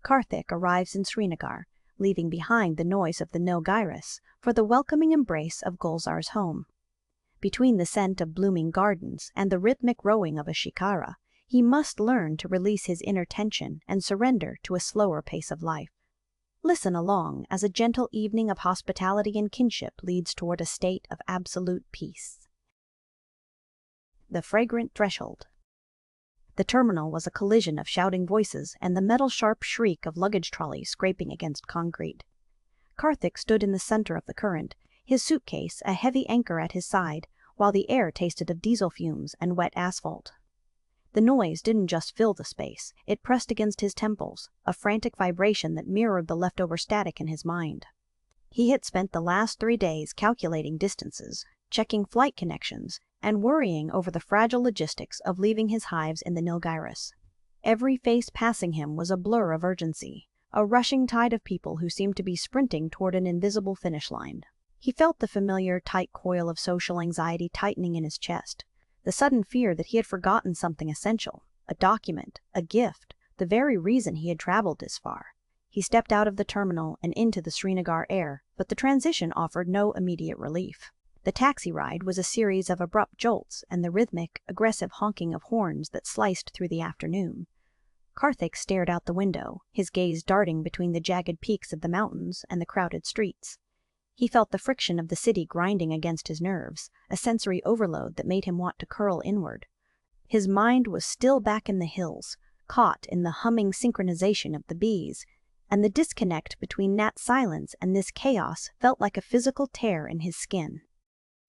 Karthik arrives in Srinagar, leaving behind the noise of the Nilgiris for the welcoming embrace of Gulzar's home. Between the scent of blooming gardens and the rhythmic rowing of a shikara, he must learn to release his inner tension and surrender to a slower pace of life. Listen along as a gentle evening of hospitality and kinship leads toward a state of absolute peace. The fragrant threshold. The terminal was a collision of shouting voices and the metal-sharp shriek of luggage trolleys scraping against concrete. Karthik stood in the center of the current, his suitcase a heavy anchor at his side, while the air tasted of diesel fumes and wet asphalt. The noise didn't just fill the space, it pressed against his temples, a frantic vibration that mirrored the leftover static in his mind. He had spent the last 3 days calculating distances, checking flight connections, and worrying over the fragile logistics of leaving his hives in the Nilgiris. Every face passing him was a blur of urgency, a rushing tide of people who seemed to be sprinting toward an invisible finish line. He felt the familiar tight coil of social anxiety tightening in his chest, the sudden fear that he had forgotten something essential, a document, a gift, the very reason he had traveled this far. He stepped out of the terminal and into the Srinagar air, but the transition offered no immediate relief. The taxi ride was a series of abrupt jolts and the rhythmic, aggressive honking of horns that sliced through the afternoon. Karthik stared out the window, his gaze darting between the jagged peaks of the mountains and the crowded streets. He felt the friction of the city grinding against his nerves, a sensory overload that made him want to curl inward. His mind was still back in the hills, caught in the humming synchronization of the bees, and the disconnect between Nat's silence and this chaos felt like a physical tear in his skin.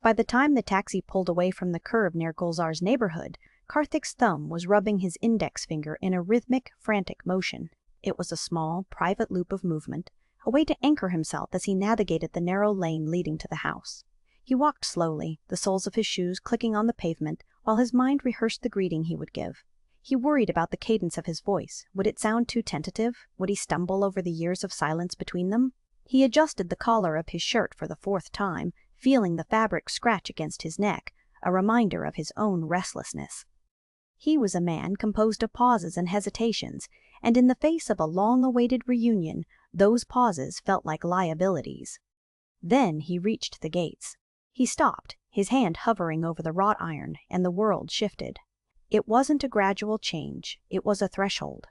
By the time the taxi pulled away from the curve near Gulzar's neighborhood, Karthik's thumb was rubbing his index finger in a rhythmic, frantic motion. It was a small, private loop of movement, a way to anchor himself as he navigated the narrow lane leading to the house. He walked slowly, the soles of his shoes clicking on the pavement, while his mind rehearsed the greeting he would give. He worried about the cadence of his voice. Would it sound too tentative? Would he stumble over the years of silence between them? He adjusted the collar of his shirt for the 4th time, feeling the fabric scratch against his neck, a reminder of his own restlessness. He was a man composed of pauses and hesitations, and in the face of a long-awaited reunion, those pauses felt like liabilities. Then he reached the gates. He stopped, his hand hovering over the wrought iron, and the world shifted. It wasn't a gradual change, it was a threshold.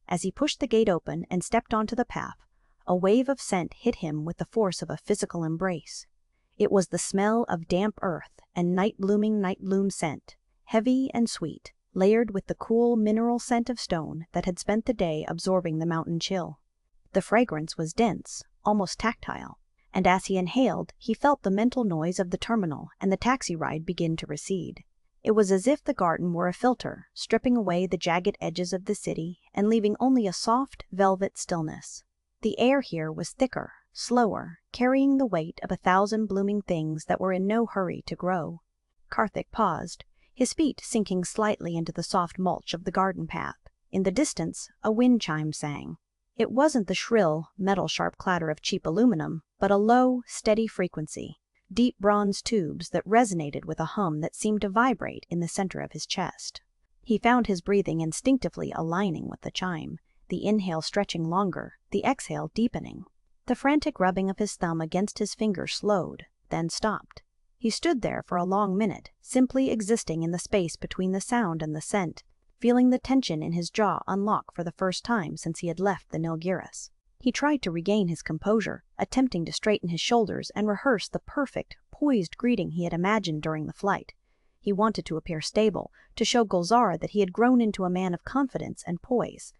As he pushed the gate open and stepped onto the path, a wave of scent hit him with the force of a physical embrace. It was the smell of damp earth and night-bloom scent, heavy and sweet, layered with the cool mineral scent of stone that had spent the day absorbing the mountain chill. The fragrance was dense, almost tactile, and as he inhaled, he felt the mental noise of the terminal and the taxi ride begin to recede. It was as if the garden were a filter, stripping away the jagged edges of the city and leaving only a soft, velvet stillness. The air here was thicker, slower, carrying the weight of 1,000 blooming things that were in no hurry to grow. Karthik paused, his feet sinking slightly into the soft mulch of the garden path. In the distance, a wind chime sang. It wasn't the shrill, metal-sharp clatter of cheap aluminum, but a low, steady frequency, deep bronze tubes that resonated with a hum that seemed to vibrate in the center of his chest. He found his breathing instinctively aligning with the chime, the inhale stretching longer, the exhale deepening. The frantic rubbing of his thumb against his finger slowed, then stopped. He stood there for a long minute, simply existing in the space between the sound and the scent, feeling the tension in his jaw unlock for the first time since he had left the Nilgiris. He tried to regain his composure, attempting to straighten his shoulders and rehearse the perfect, poised greeting he had imagined during the flight. He wanted to appear stable, to show Gulzar that he had grown into a man of confidence and poise.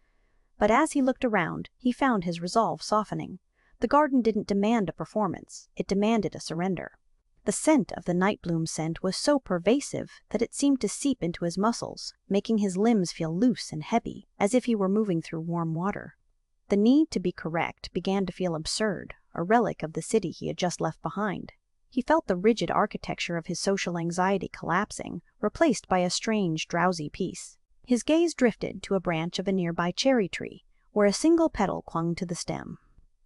But as he looked around, he found his resolve softening. The garden didn't demand a performance, it demanded a surrender. The scent of the night-bloom scent was so pervasive that it seemed to seep into his muscles, making his limbs feel loose and heavy, as if he were moving through warm water. The need to be correct began to feel absurd, a relic of the city he had just left behind. He felt the rigid architecture of his social anxiety collapsing, replaced by a strange, drowsy peace. His gaze drifted to a branch of a nearby cherry tree, where a single petal clung to the stem.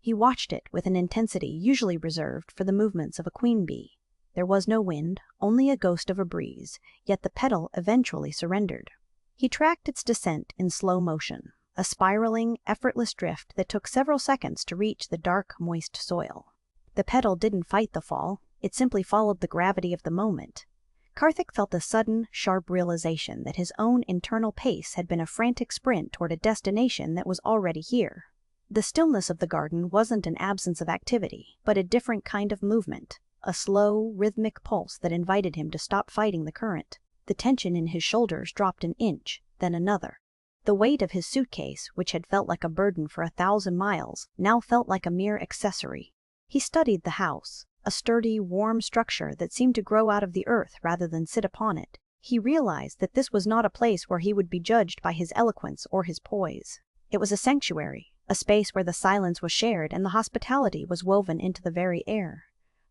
He watched it with an intensity usually reserved for the movements of a queen bee. There was no wind, only a ghost of a breeze, yet the petal eventually surrendered. He tracked its descent in slow motion, a spiraling, effortless drift that took several seconds to reach the dark, moist soil. The petal didn't fight the fall, it simply followed the gravity of the moment. Karthik felt a sudden, sharp realization that his own internal pace had been a frantic sprint toward a destination that was already here. The stillness of the garden wasn't an absence of activity, but a different kind of movement, a slow, rhythmic pulse that invited him to stop fighting the current. The tension in his shoulders dropped an inch, then another. The weight of his suitcase, which had felt like a burden for 1,000 miles, now felt like a mere accessory. He studied the house, a sturdy, warm structure that seemed to grow out of the earth rather than sit upon it. He realized that this was not a place where he would be judged by his eloquence or his poise. It was a sanctuary, a space where the silence was shared and the hospitality was woven into the very air.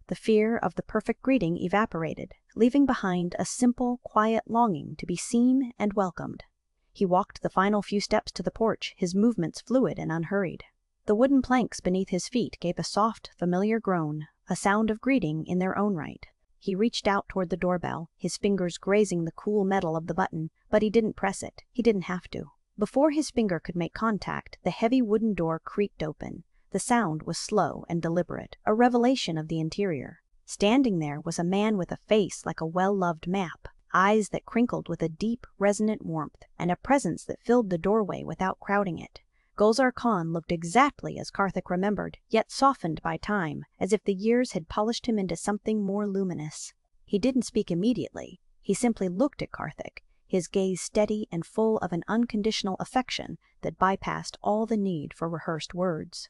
The fear of the perfect greeting evaporated, leaving behind a simple, quiet longing to be seen and welcomed. He walked the final few steps to the porch, his movements fluid and unhurried. The wooden planks beneath his feet gave a soft, familiar groan, a sound of greeting in their own right. He reached out toward the doorbell, his fingers grazing the cool metal of the button, but he didn't press it. He didn't have to. Before his finger could make contact, the heavy wooden door creaked open. The sound was slow and deliberate, a revelation of the interior. Standing there was a man with a face like a well-loved map, eyes that crinkled with a deep, resonant warmth, and a presence that filled the doorway without crowding it. Gulzar Khan looked exactly as Karthik remembered, yet softened by time, as if the years had polished him into something more luminous. He didn't speak immediately. He simply looked at Karthik, his gaze steady and full of an unconditional affection that bypassed all the need for rehearsed words.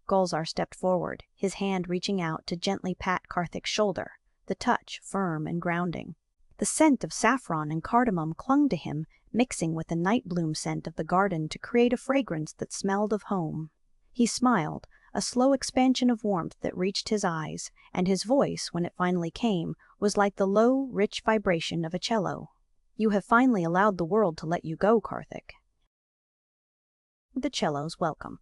Gulzar stepped forward, his hand reaching out to gently pat Karthik's shoulder, the touch firm and grounding. The scent of saffron and cardamom clung to him, mixing with the night bloom scent of the garden to create a fragrance that smelled of home. He smiled, a slow expansion of warmth that reached his eyes, and his voice, when it finally came, was like the low, rich vibration of a cello. "You have finally allowed the world to let you go, Karthik." The cello's welcome.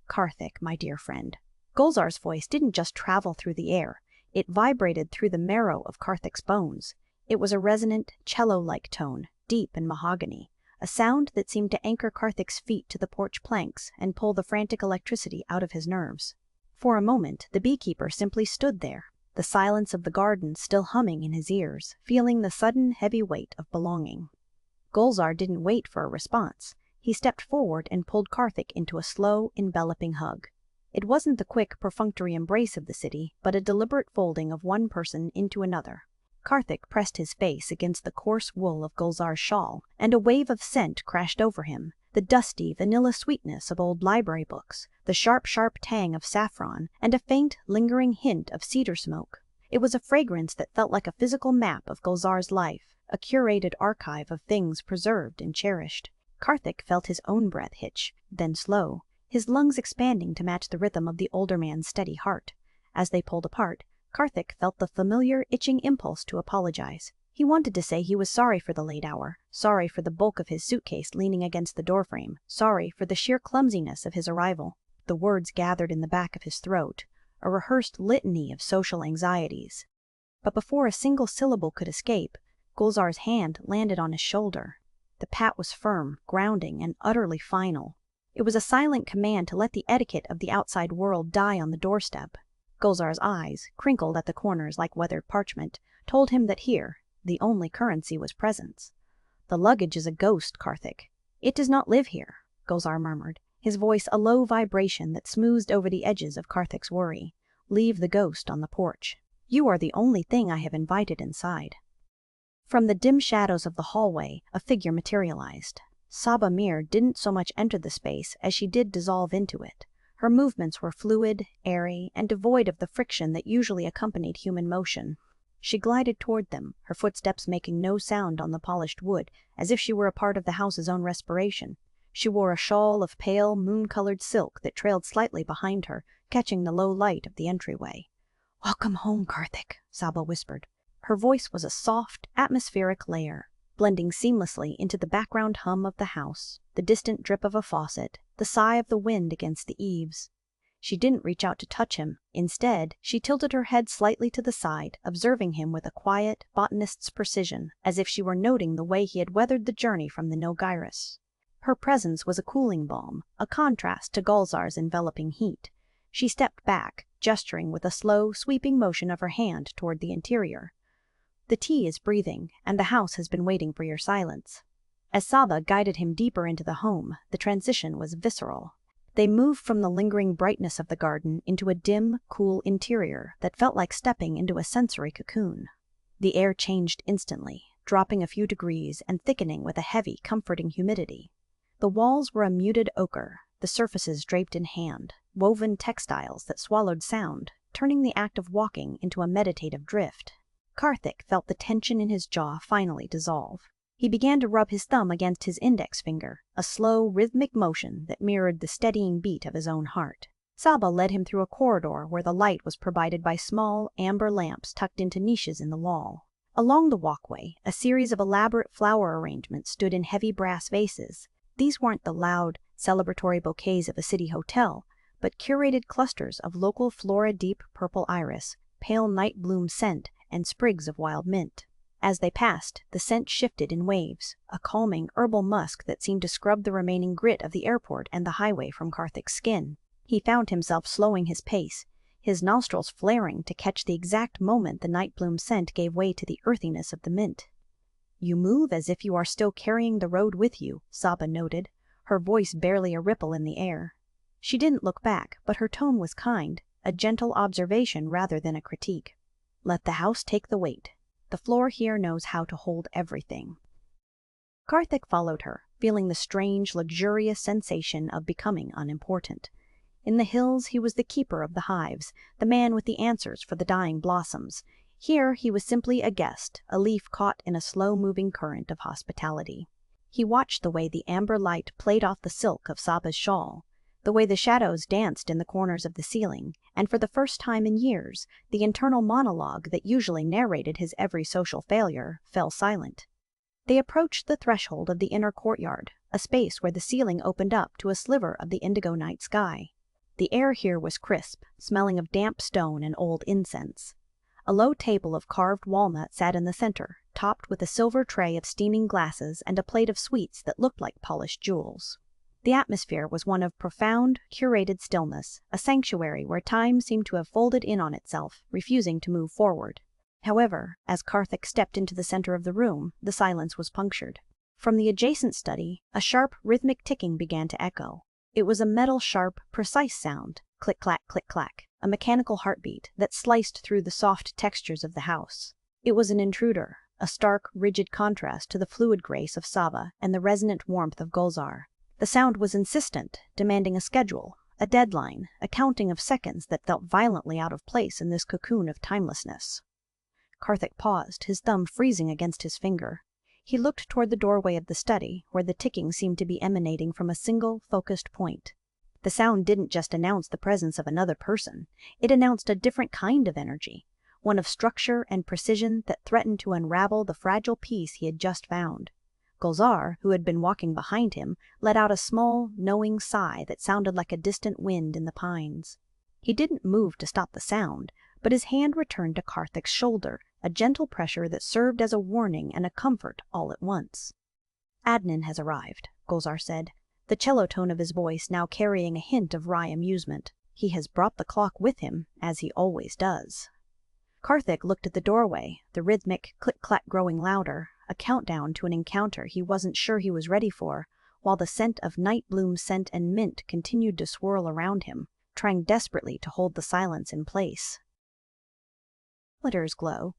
"Karthik, my dear friend." Gulzar's voice didn't just travel through the air, it vibrated through the marrow of Karthik's bones. It was a resonant, cello-like tone, deep and mahogany, a sound that seemed to anchor Karthik's feet to the porch planks and pull the frantic electricity out of his nerves. For a moment, the beekeeper simply stood there, the silence of the garden still humming in his ears, feeling the sudden heavy weight of belonging. Gulzar didn't wait for a response. He stepped forward and pulled Karthik into a slow, enveloping hug. It wasn't the quick, perfunctory embrace of the city, but a deliberate folding of one person into another. Karthik pressed his face against the coarse wool of Gulzar's shawl, and a wave of scent crashed over him, the dusty, vanilla sweetness of old library books, the sharp tang of saffron, and a faint, lingering hint of cedar smoke. It was a fragrance that felt like a physical map of Gulzar's life, a curated archive of things preserved and cherished. Karthik felt his own breath hitch, then slow, his lungs expanding to match the rhythm of the older man's steady heart. As they pulled apart, Karthik felt the familiar, itching impulse to apologize. He wanted to say he was sorry for the late hour, sorry for the bulk of his suitcase leaning against the doorframe, sorry for the sheer clumsiness of his arrival. The words gathered in the back of his throat, a rehearsed litany of social anxieties. But before a single syllable could escape, Gulzar's hand landed on his shoulder. The pat was firm, grounding, and utterly final. It was a silent command to let the etiquette of the outside world die on the doorstep. Gulzar's eyes, crinkled at the corners like weathered parchment, told him that here, the only currency was presence. "The luggage is a ghost, Karthik. It does not live here," Gulzar murmured, his voice a low vibration that smoothed over the edges of Karthik's worry. "Leave the ghost on the porch. You are the only thing I have invited inside." From the dim shadows of the hallway, a figure materialized. Saba Mir didn't so much enter the space as she did dissolve into it. Her movements were fluid, airy, and devoid of the friction that usually accompanied human motion. She glided toward them, her footsteps making no sound on the polished wood, as if she were a part of the house's own respiration. She wore a shawl of pale, moon-colored silk that trailed slightly behind her, catching the low light of the entryway. "Welcome home, Karthik," Saba whispered. Her voice was a soft, atmospheric layer, blending seamlessly into the background hum of the house, the distant drip of a faucet, the sigh of the wind against the eaves. She didn't reach out to touch him. Instead, she tilted her head slightly to the side, observing him with a quiet, botanist's precision, as if she were noting the way he had weathered the journey from the Nilgiris. Her presence was a cooling balm, a contrast to Gulzar's enveloping heat. She stepped back, gesturing with a slow, sweeping motion of her hand toward the interior. "The tea is breathing, and the house has been waiting for your silence." As Saba guided him deeper into the home, the transition was visceral. They moved from the lingering brightness of the garden into a dim, cool interior that felt like stepping into a sensory cocoon. The air changed instantly, dropping a few degrees and thickening with a heavy, comforting humidity. The walls were a muted ochre, the surfaces draped in hand-woven textiles that swallowed sound, turning the act of walking into a meditative drift. Karthik felt the tension in his jaw finally dissolve. He began to rub his thumb against his index finger, a slow, rhythmic motion that mirrored the steadying beat of his own heart. Saba led him through a corridor where the light was provided by small, amber lamps tucked into niches in the wall. Along the walkway, a series of elaborate flower arrangements stood in heavy brass vases. These weren't the loud, celebratory bouquets of a city hotel, but curated clusters of local flora, deep purple iris, pale night bloom scent, and sprigs of wild mint. As they passed, the scent shifted in waves, a calming herbal musk that seemed to scrub the remaining grit of the airport and the highway from Karthik's skin. He found himself slowing his pace, his nostrils flaring to catch the exact moment the night bloom scent gave way to the earthiness of the mint. "You move as if you are still carrying the road with you," Saba noted, her voice barely a ripple in the air. She didn't look back, but her tone was kind, a gentle observation rather than a critique. "Let the house take the weight. The floor here knows how to hold everything." Karthik followed her, feeling the strange, luxurious sensation of becoming unimportant. In the hills, he was the keeper of the hives, the man with the answers for the dying blossoms. Here, he was simply a guest, a leaf caught in a slow-moving current of hospitality. He watched the way the amber light played off the silk of Saba's shawl, the way the shadows danced in the corners of the ceiling, and for the first time in years, the internal monologue that usually narrated his every social failure fell silent. They approached the threshold of the inner courtyard, a space where the ceiling opened up to a sliver of the indigo night sky. The air here was crisp, smelling of damp stone and old incense. A low table of carved walnut sat in the center, topped with a silver tray of steaming glasses and a plate of sweets that looked like polished jewels. The atmosphere was one of profound, curated stillness, a sanctuary where time seemed to have folded in on itself, refusing to move forward. However, as Karthik stepped into the center of the room, the silence was punctured. From the adjacent study, a sharp, rhythmic ticking began to echo. It was a metal-sharp, precise sound, click-clack, click-clack, a mechanical heartbeat that sliced through the soft textures of the house. It was an intruder, a stark, rigid contrast to the fluid grace of Saba and the resonant warmth of Gulzar. The sound was insistent, demanding a schedule, a deadline, a counting of seconds that felt violently out of place in this cocoon of timelessness. Karthik paused, his thumb freezing against his finger. He looked toward the doorway of the study, where the ticking seemed to be emanating from a single, focused point. The sound didn't just announce the presence of another person. It announced a different kind of energy, one of structure and precision that threatened to unravel the fragile piece he had just found. Gulzar, who had been walking behind him, let out a small, knowing sigh that sounded like a distant wind in the pines. He didn't move to stop the sound, but his hand returned to Karthik's shoulder, a gentle pressure that served as a warning and a comfort all at once. "Adnan has arrived," Gulzar said, the cello tone of his voice now carrying a hint of wry amusement. "He has brought the clock with him, as he always does." Karthik looked at the doorway, the rhythmic click-clack growing louder, a countdown to an encounter he wasn't sure he was ready for, while the scent of night bloom scent and mint continued to swirl around him, trying desperately to hold the silence in place. Glitters glow.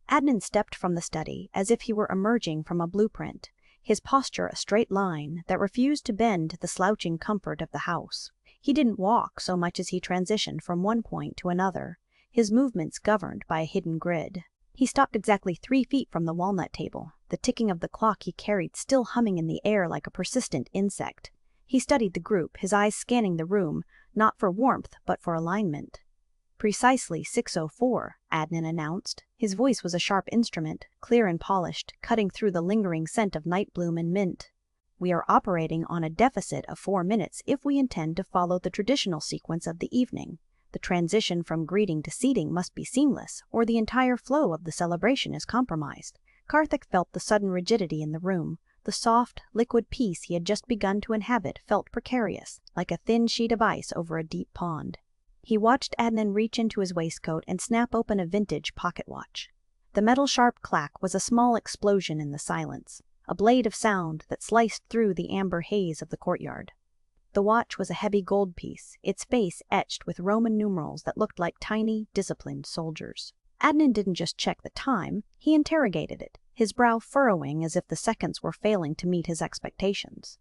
Adnan stepped from the study as if he were emerging from a blueprint, his posture a straight line that refused to bend to the slouching comfort of the house. He didn't walk so much as he transitioned from one point to another, his movements governed by a hidden grid. He stopped exactly 3 feet from the walnut table, the ticking of the clock he carried still humming in the air like a persistent insect. He studied the group, his eyes scanning the room, not for warmth but for alignment. "Precisely 6:04, Adnan announced. His voice was a sharp instrument, clear and polished, cutting through the lingering scent of night bloom and mint. "We are operating on a deficit of 4 minutes if we intend to follow the traditional sequence of the evening. The transition from greeting to seating must be seamless, or the entire flow of the celebration is compromised." Karthik felt the sudden rigidity in the room, The soft, liquid peace he had just begun to inhabit felt precarious, like a thin sheet of ice over a deep pond. He watched Adnan reach into his waistcoat and snap open a vintage pocket watch. The metal-sharp clack was a small explosion in the silence, a blade of sound that sliced through the amber haze of the courtyard. The watch was a heavy gold piece, its face etched with Roman numerals that looked like tiny, disciplined soldiers. Adnan didn't just check the time, he interrogated it, his brow furrowing as if the seconds were failing to meet his expectations.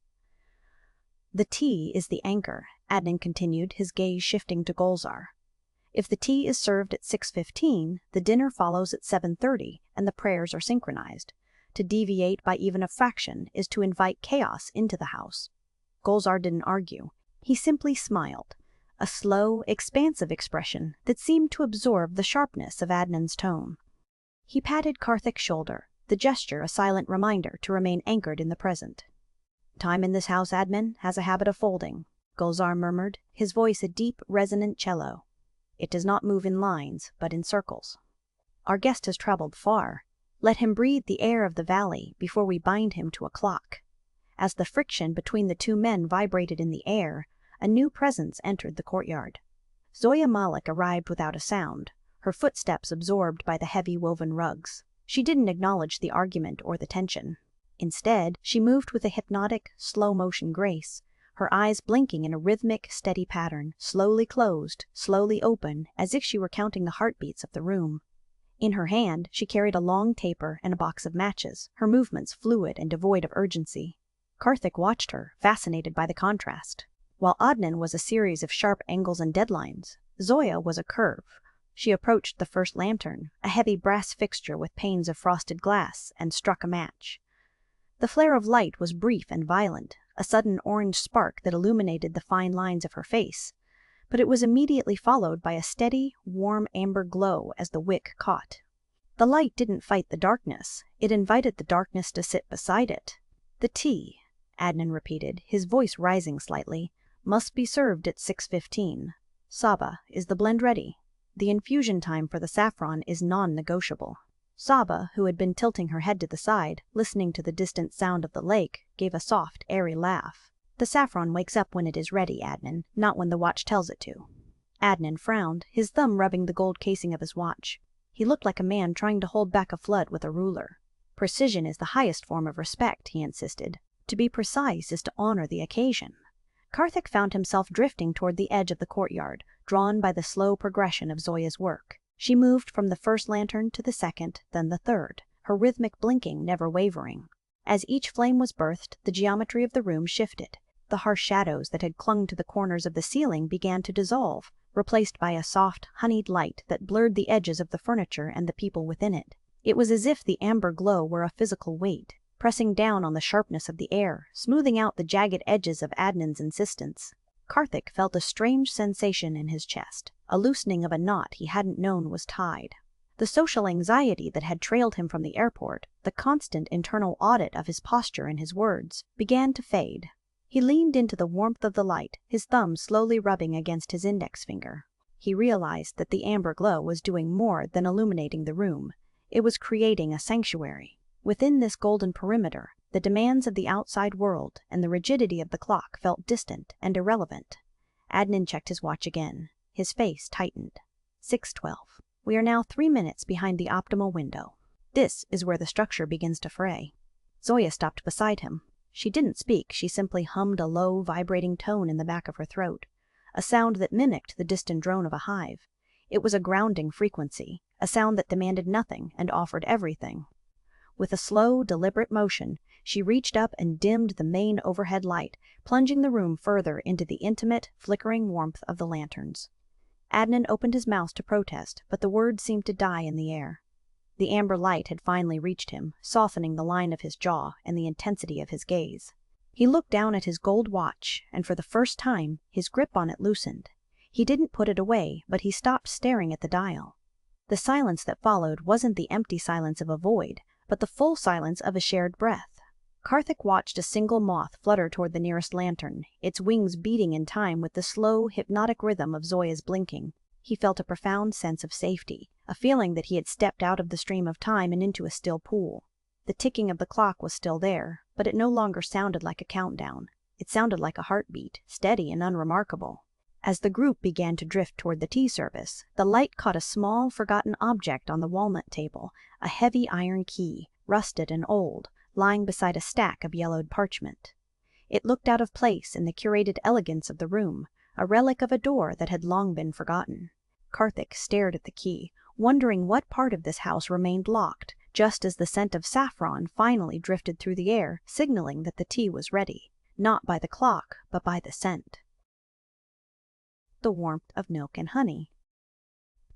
"The tea is the anchor," Adnan continued, his gaze shifting to Gulzar. "If the tea is served at 6:15, the dinner follows at 7:30, and the prayers are synchronized. To deviate by even a fraction is to invite chaos into the house." Gulzar didn't argue. He simply smiled, a slow, expansive expression that seemed to absorb the sharpness of Adnan's tone. He patted Karthik's shoulder, the gesture a silent reminder to remain anchored in the present. "Time in this house, Adnan, has a habit of folding," Gulzar murmured, his voice a deep, resonant cello. "It does not move in lines, but in circles. Our guest has traveled far. Let him breathe the air of the valley before we bind him to a clock." As the friction between the two men vibrated in the air, a new presence entered the courtyard. Zoya Malik arrived without a sound, her footsteps absorbed by the heavy woven rugs. She didn't acknowledge the argument or the tension. Instead, she moved with a hypnotic, slow-motion grace, her eyes blinking in a rhythmic, steady pattern, slowly closed, slowly open, as if she were counting the heartbeats of the room. In her hand, she carried a long taper and a box of matches, her movements fluid and devoid of urgency. Karthik watched her, fascinated by the contrast. While Adnan was a series of sharp angles and deadlines, Zoya was a curve. She approached the first lantern, a heavy brass fixture with panes of frosted glass, and struck a match. The flare of light was brief and violent, a sudden orange spark that illuminated the fine lines of her face, but it was immediately followed by a steady, warm amber glow as the wick caught. The light didn't fight the darkness, it invited the darkness to sit beside it. "The tea," Adnan repeated, his voice rising slightly, "must be served at 6:15. Saba, is the blend ready? The infusion time for the saffron is non-negotiable." Saba, who had been tilting her head to the side, listening to the distant sound of the lake, gave a soft, airy laugh. "The saffron wakes up when it is ready, Adnan, not when the watch tells it to." Adnan frowned, his thumb rubbing the gold casing of his watch. He looked like a man trying to hold back a flood with a ruler. "Precision is the highest form of respect," he insisted. "To be precise is to honor the occasion." Karthik found himself drifting toward the edge of the courtyard, drawn by the slow progression of Zoya's work. She moved from the first lantern to the second, then the third, her rhythmic blinking never wavering. As each flame was birthed, the geometry of the room shifted. The harsh shadows that had clung to the corners of the ceiling began to dissolve, replaced by a soft, honeyed light that blurred the edges of the furniture and the people within it. It was as if the amber glow were a physical weight, pressing down on the sharpness of the air, smoothing out the jagged edges of Adnan's insistence. Karthik felt a strange sensation in his chest, a loosening of a knot he hadn't known was tied. The social anxiety that had trailed him from the airport, the constant internal audit of his posture and his words, began to fade. He leaned into the warmth of the light, his thumb slowly rubbing against his index finger. He realized that the amber glow was doing more than illuminating the room. It was creating a sanctuary. Within this golden perimeter, the demands of the outside world and the rigidity of the clock felt distant and irrelevant. Adnan checked his watch again. His face tightened. 6:12. We are now 3 minutes behind the optimal window. This is where the structure begins to fray. Zoya stopped beside him. She didn't speak, she simply hummed a low, vibrating tone in the back of her throat, a sound that mimicked the distant drone of a hive. It was a grounding frequency, a sound that demanded nothing and offered everything. With a slow, deliberate motion, she reached up and dimmed the main overhead light, plunging the room further into the intimate, flickering warmth of the lanterns. Adnan opened his mouth to protest, but the words seemed to die in the air. The amber light had finally reached him, softening the line of his jaw and the intensity of his gaze. He looked down at his gold watch, and for the first time, his grip on it loosened. He didn't put it away, but he stopped staring at the dial. The silence that followed wasn't the empty silence of a void, but the full silence of a shared breath. Karthik watched a single moth flutter toward the nearest lantern, its wings beating in time with the slow, hypnotic rhythm of Zoya's blinking. He felt a profound sense of safety, a feeling that he had stepped out of the stream of time and into a still pool. The ticking of the clock was still there, but it no longer sounded like a countdown. It sounded like a heartbeat, steady and unremarkable. As the group began to drift toward the tea service, the light caught a small, forgotten object on the walnut table, a heavy iron key, rusted and old, lying beside a stack of yellowed parchment. It looked out of place in the curated elegance of the room, a relic of a door that had long been forgotten. Karthik stared at the key, wondering what part of this house remained locked, just as the scent of saffron finally drifted through the air, signaling that the tea was ready, not by the clock, but by the scent. The warmth of milk and honey.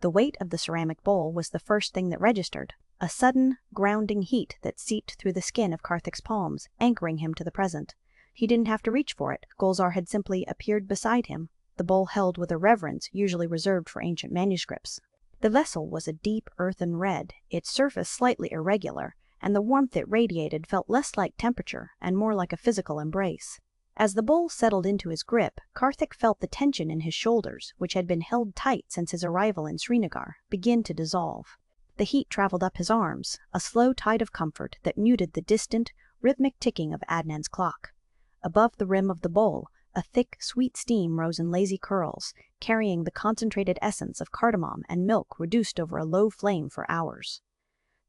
The weight of the ceramic bowl was the first thing that registered, a sudden, grounding heat that seeped through the skin of Karthik's palms, anchoring him to the present. He didn't have to reach for it. Gulzar had simply appeared beside him, the bowl held with a reverence usually reserved for ancient manuscripts. The vessel was a deep earthen red, its surface slightly irregular, and the warmth it radiated felt less like temperature and more like a physical embrace. As the bowl settled into his grip, Karthik felt the tension in his shoulders, which had been held tight since his arrival in Srinagar, begin to dissolve. The heat traveled up his arms, a slow tide of comfort that muted the distant, rhythmic ticking of Adnan's clock. Above the rim of the bowl, a thick, sweet steam rose in lazy curls, carrying the concentrated essence of cardamom and milk reduced over a low flame for hours.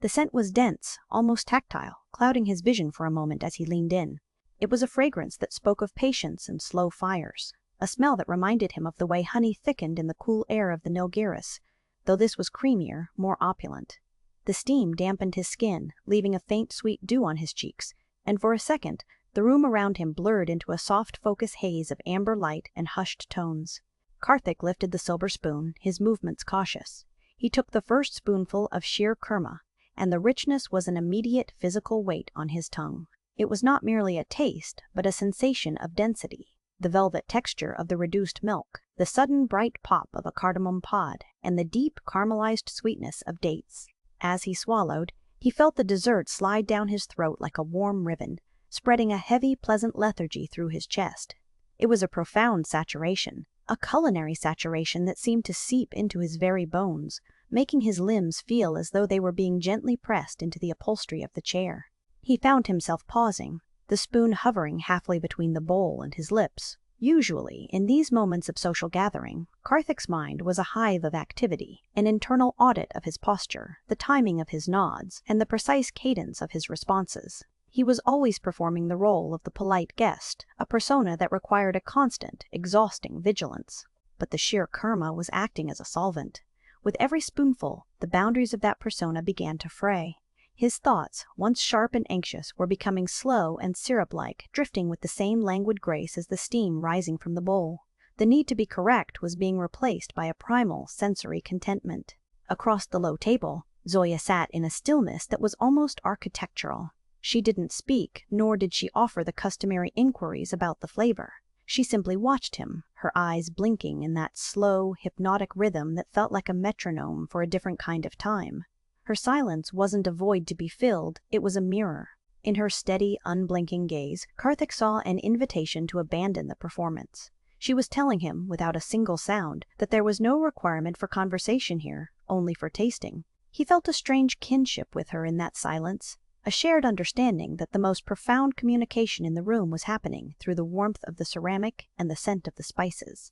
The scent was dense, almost tactile, clouding his vision for a moment as he leaned in. It was a fragrance that spoke of patience and slow fires, a smell that reminded him of the way honey thickened in the cool air of the Nilgiris, though this was creamier, more opulent. The steam dampened his skin, leaving a faint sweet dew on his cheeks, and for a second, the room around him blurred into a soft focus haze of amber light and hushed tones. Karthik lifted the silver spoon, his movements cautious. He took the first spoonful of sheer kurma, and the richness was an immediate physical weight on his tongue. It was not merely a taste, but a sensation of density. The velvet texture of the reduced milk, the sudden bright pop of a cardamom pod, and the deep caramelized sweetness of dates. As he swallowed, he felt the dessert slide down his throat like a warm ribbon, spreading a heavy, pleasant lethargy through his chest. It was a profound saturation, a culinary saturation that seemed to seep into his very bones, making his limbs feel as though they were being gently pressed into the upholstery of the chair. He found himself pausing, the spoon hovering halfway between the bowl and his lips. Usually, in these moments of social gathering, Karthik's mind was a hive of activity, an internal audit of his posture, the timing of his nods, and the precise cadence of his responses. He was always performing the role of the polite guest, a persona that required a constant, exhausting vigilance. But the sheer kurma was acting as a solvent. With every spoonful, the boundaries of that persona began to fray. His thoughts, once sharp and anxious, were becoming slow and syrup-like, drifting with the same languid grace as the steam rising from the bowl. The need to be correct was being replaced by a primal, sensory contentment. Across the low table, Zoya sat in a stillness that was almost architectural. She didn't speak, nor did she offer the customary inquiries about the flavor. She simply watched him, her eyes blinking in that slow, hypnotic rhythm that felt like a metronome for a different kind of time. Her silence wasn't a void to be filled, it was a mirror. In her steady, unblinking gaze, Karthik saw an invitation to abandon the performance. She was telling him, without a single sound, that there was no requirement for conversation here, only for tasting. He felt a strange kinship with her in that silence, a shared understanding that the most profound communication in the room was happening through the warmth of the ceramic and the scent of the spices.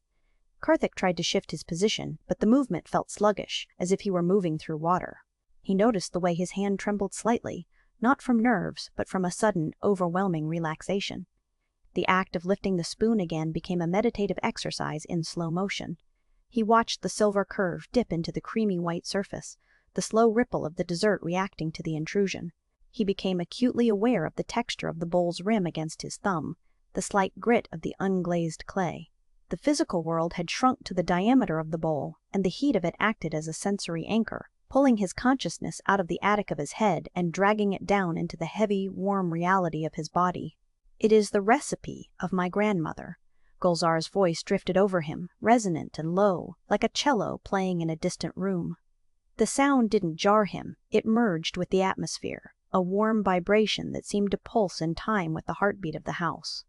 Karthik tried to shift his position, but the movement felt sluggish, as if he were moving through water. He noticed the way his hand trembled slightly, not from nerves, but from a sudden, overwhelming relaxation. The act of lifting the spoon again became a meditative exercise in slow motion. He watched the silver curve dip into the creamy white surface, the slow ripple of the dessert reacting to the intrusion. He became acutely aware of the texture of the bowl's rim against his thumb, the slight grit of the unglazed clay. The physical world had shrunk to the diameter of the bowl, and the heat of it acted as a sensory anchor, pulling his consciousness out of the attic of his head and dragging it down into the heavy, warm reality of his body. "It is the recipe of my grandmother." Gulzar's voice drifted over him, resonant and low, like a cello playing in a distant room. The sound didn't jar him, it merged with the atmosphere, a warm vibration that seemed to pulse in time with the heartbeat of the house.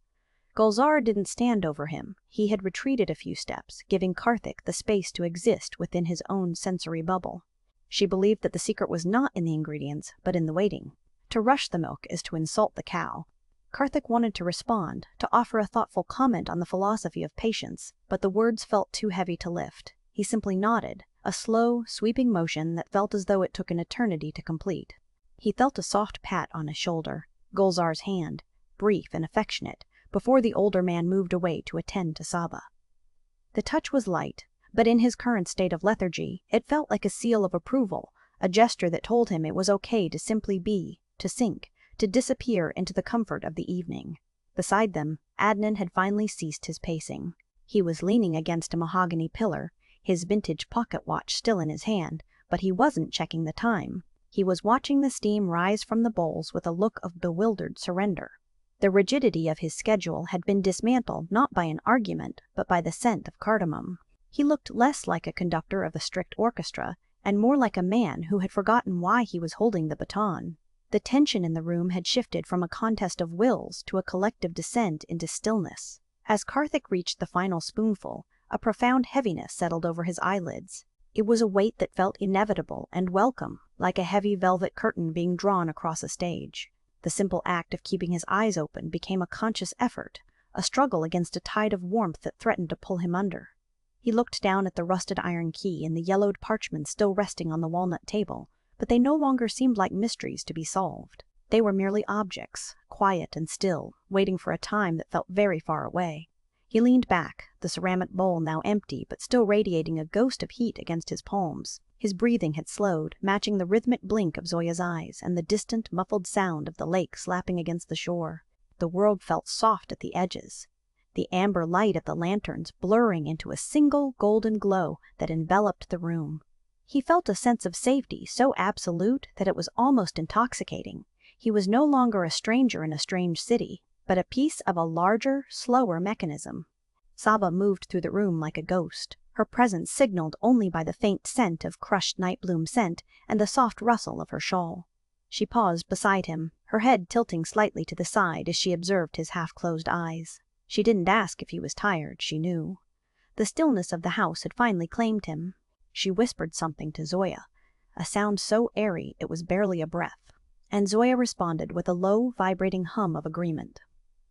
Gulzar didn't stand over him. He had retreated a few steps, giving Karthik the space to exist within his own sensory bubble. She believed that the secret was not in the ingredients, but in the waiting. To rush the milk is to insult the cow. Karthik wanted to respond, to offer a thoughtful comment on the philosophy of patience, but the words felt too heavy to lift. He simply nodded, a slow, sweeping motion that felt as though it took an eternity to complete. He felt a soft pat on his shoulder, Gulzar's hand, brief and affectionate, before the older man moved away to attend to Saba. The touch was light, but in his current state of lethargy, it felt like a seal of approval, a gesture that told him it was okay to simply be, to sink, to disappear into the comfort of the evening. Beside them, Adnan had finally ceased his pacing. He was leaning against a mahogany pillar, his vintage pocket watch still in his hand, but he wasn't checking the time. He was watching the steam rise from the bowls with a look of bewildered surrender. The rigidity of his schedule had been dismantled not by an argument, but by the scent of cardamom. He looked less like a conductor of a strict orchestra, and more like a man who had forgotten why he was holding the baton. The tension in the room had shifted from a contest of wills to a collective descent into stillness. As Karthik reached the final spoonful, a profound heaviness settled over his eyelids. It was a weight that felt inevitable and welcome, like a heavy velvet curtain being drawn across a stage. The simple act of keeping his eyes open became a conscious effort, a struggle against a tide of warmth that threatened to pull him under. He looked down at the rusted iron key and the yellowed parchment still resting on the walnut table, but they no longer seemed like mysteries to be solved. They were merely objects, quiet and still, waiting for a time that felt very far away. He leaned back, the ceramic bowl now empty but still radiating a ghost of heat against his palms. His breathing had slowed, matching the rhythmic blink of Zoya's eyes and the distant, muffled sound of the lake slapping against the shore. The world felt soft at the edges, the amber light of the lanterns blurring into a single golden glow that enveloped the room. He felt a sense of safety so absolute that it was almost intoxicating. He was no longer a stranger in a strange city, but a piece of a larger, slower mechanism. Saba moved through the room like a ghost, her presence signaled only by the faint scent of crushed nightbloom scent and the soft rustle of her shawl. She paused beside him, her head tilting slightly to the side as she observed his half-closed eyes. She didn't ask if he was tired, she knew. The stillness of the house had finally claimed him. She whispered something to Zoya, a sound so airy it was barely a breath, and Zoya responded with a low, vibrating hum of agreement.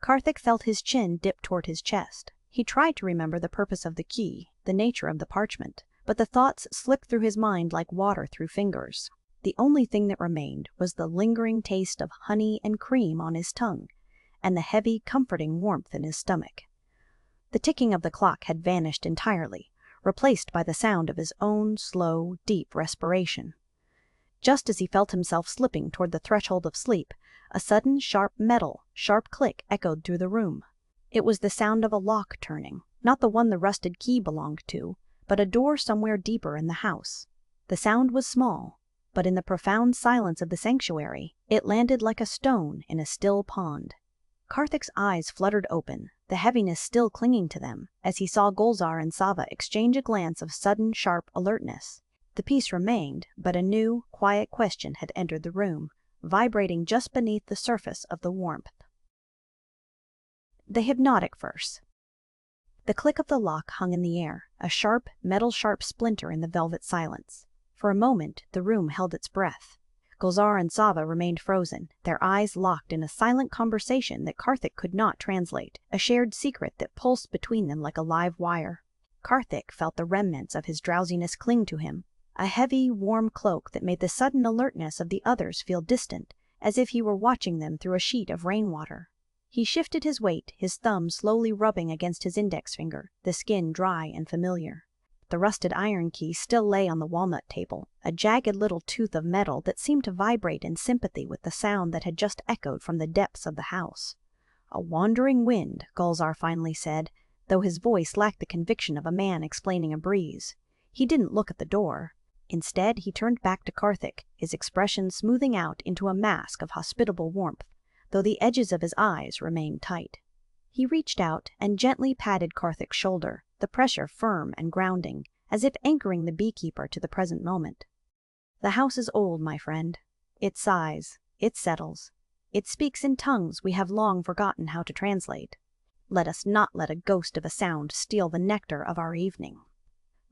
Karthik felt his chin dip toward his chest. He tried to remember the purpose of the key, the nature of the parchment, but the thoughts slipped through his mind like water through fingers. The only thing that remained was the lingering taste of honey and cream on his tongue, and the heavy, comforting warmth in his stomach. The ticking of the clock had vanished entirely, replaced by the sound of his own slow, deep respiration. Just as he felt himself slipping toward the threshold of sleep, a sudden sharp click echoed through the room. It was the sound of a lock turning, not the one the rusted key belonged to, but a door somewhere deeper in the house. The sound was small, but in the profound silence of the sanctuary, it landed like a stone in a still pond. Karthik's eyes fluttered open, the heaviness still clinging to them, as he saw Gulzar and Saba exchange a glance of sudden, sharp alertness. The peace remained, but a new, quiet question had entered the room, vibrating just beneath the surface of the warmth. The hypnotic verse. The click of the lock hung in the air, a sharp, metal-sharp splinter in the velvet silence. For a moment, the room held its breath. Gulzar and Saba remained frozen, their eyes locked in a silent conversation that Karthik could not translate, a shared secret that pulsed between them like a live wire. Karthik felt the remnants of his drowsiness cling to him, a heavy, warm cloak that made the sudden alertness of the others feel distant, as if he were watching them through a sheet of rainwater. He shifted his weight, his thumb slowly rubbing against his index finger, the skin dry and familiar. The rusted iron key still lay on the walnut table, a jagged little tooth of metal that seemed to vibrate in sympathy with the sound that had just echoed from the depths of the house. "A wandering wind," Gulzar finally said, though his voice lacked the conviction of a man explaining a breeze. He didn't look at the door. Instead, he turned back to Karthik, his expression smoothing out into a mask of hospitable warmth, though the edges of his eyes remained tight. He reached out and gently patted Karthik's shoulder, the pressure firm and grounding, as if anchoring the beekeeper to the present moment. "The house is old, my friend. It sighs, it settles, it speaks in tongues we have long forgotten how to translate. Let us not let a ghost of a sound steal the nectar of our evening."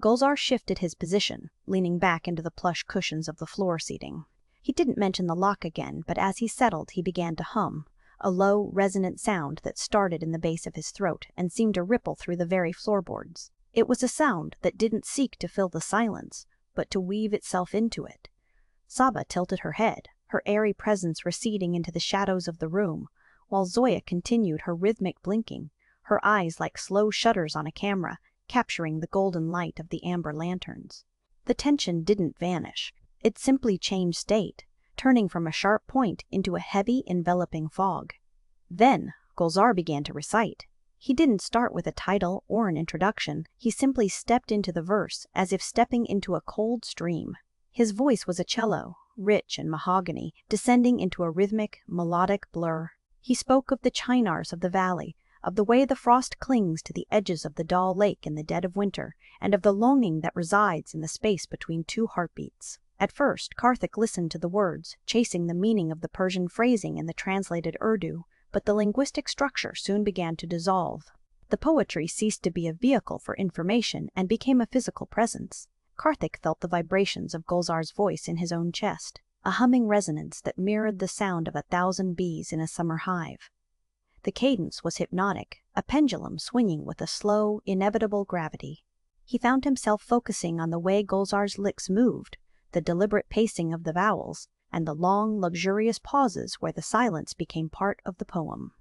Gulzar shifted his position, leaning back into the plush cushions of the floor seating. He didn't mention the lock again, but as he settled, he began to hum, a low, resonant sound that started in the base of his throat and seemed to ripple through the very floorboards. It was a sound that didn't seek to fill the silence, but to weave itself into it. Saba tilted her head, her airy presence receding into the shadows of the room, while Zoya continued her rhythmic blinking, her eyes like slow shutters on a camera, capturing the golden light of the amber lanterns. The tension didn't vanish. It simply changed state, turning from a sharp point into a heavy, enveloping fog. Then, Gulzar began to recite. He didn't start with a title or an introduction. He simply stepped into the verse, as if stepping into a cold stream. His voice was a cello, rich and mahogany, descending into a rhythmic, melodic blur. He spoke of the chinars of the valley, of the way the frost clings to the edges of the dull lake in the dead of winter, and of the longing that resides in the space between two heartbeats. At first, Karthik listened to the words, chasing the meaning of the Persian phrasing in the translated Urdu, but the linguistic structure soon began to dissolve. The poetry ceased to be a vehicle for information and became a physical presence. Karthik felt the vibrations of Gulzar's voice in his own chest, a humming resonance that mirrored the sound of 1,000 bees in a summer hive. The cadence was hypnotic, a pendulum swinging with a slow, inevitable gravity. He found himself focusing on the way Gulzar's lips moved, the deliberate pacing of the vowels, and the long, luxurious pauses where the silence became part of the poem.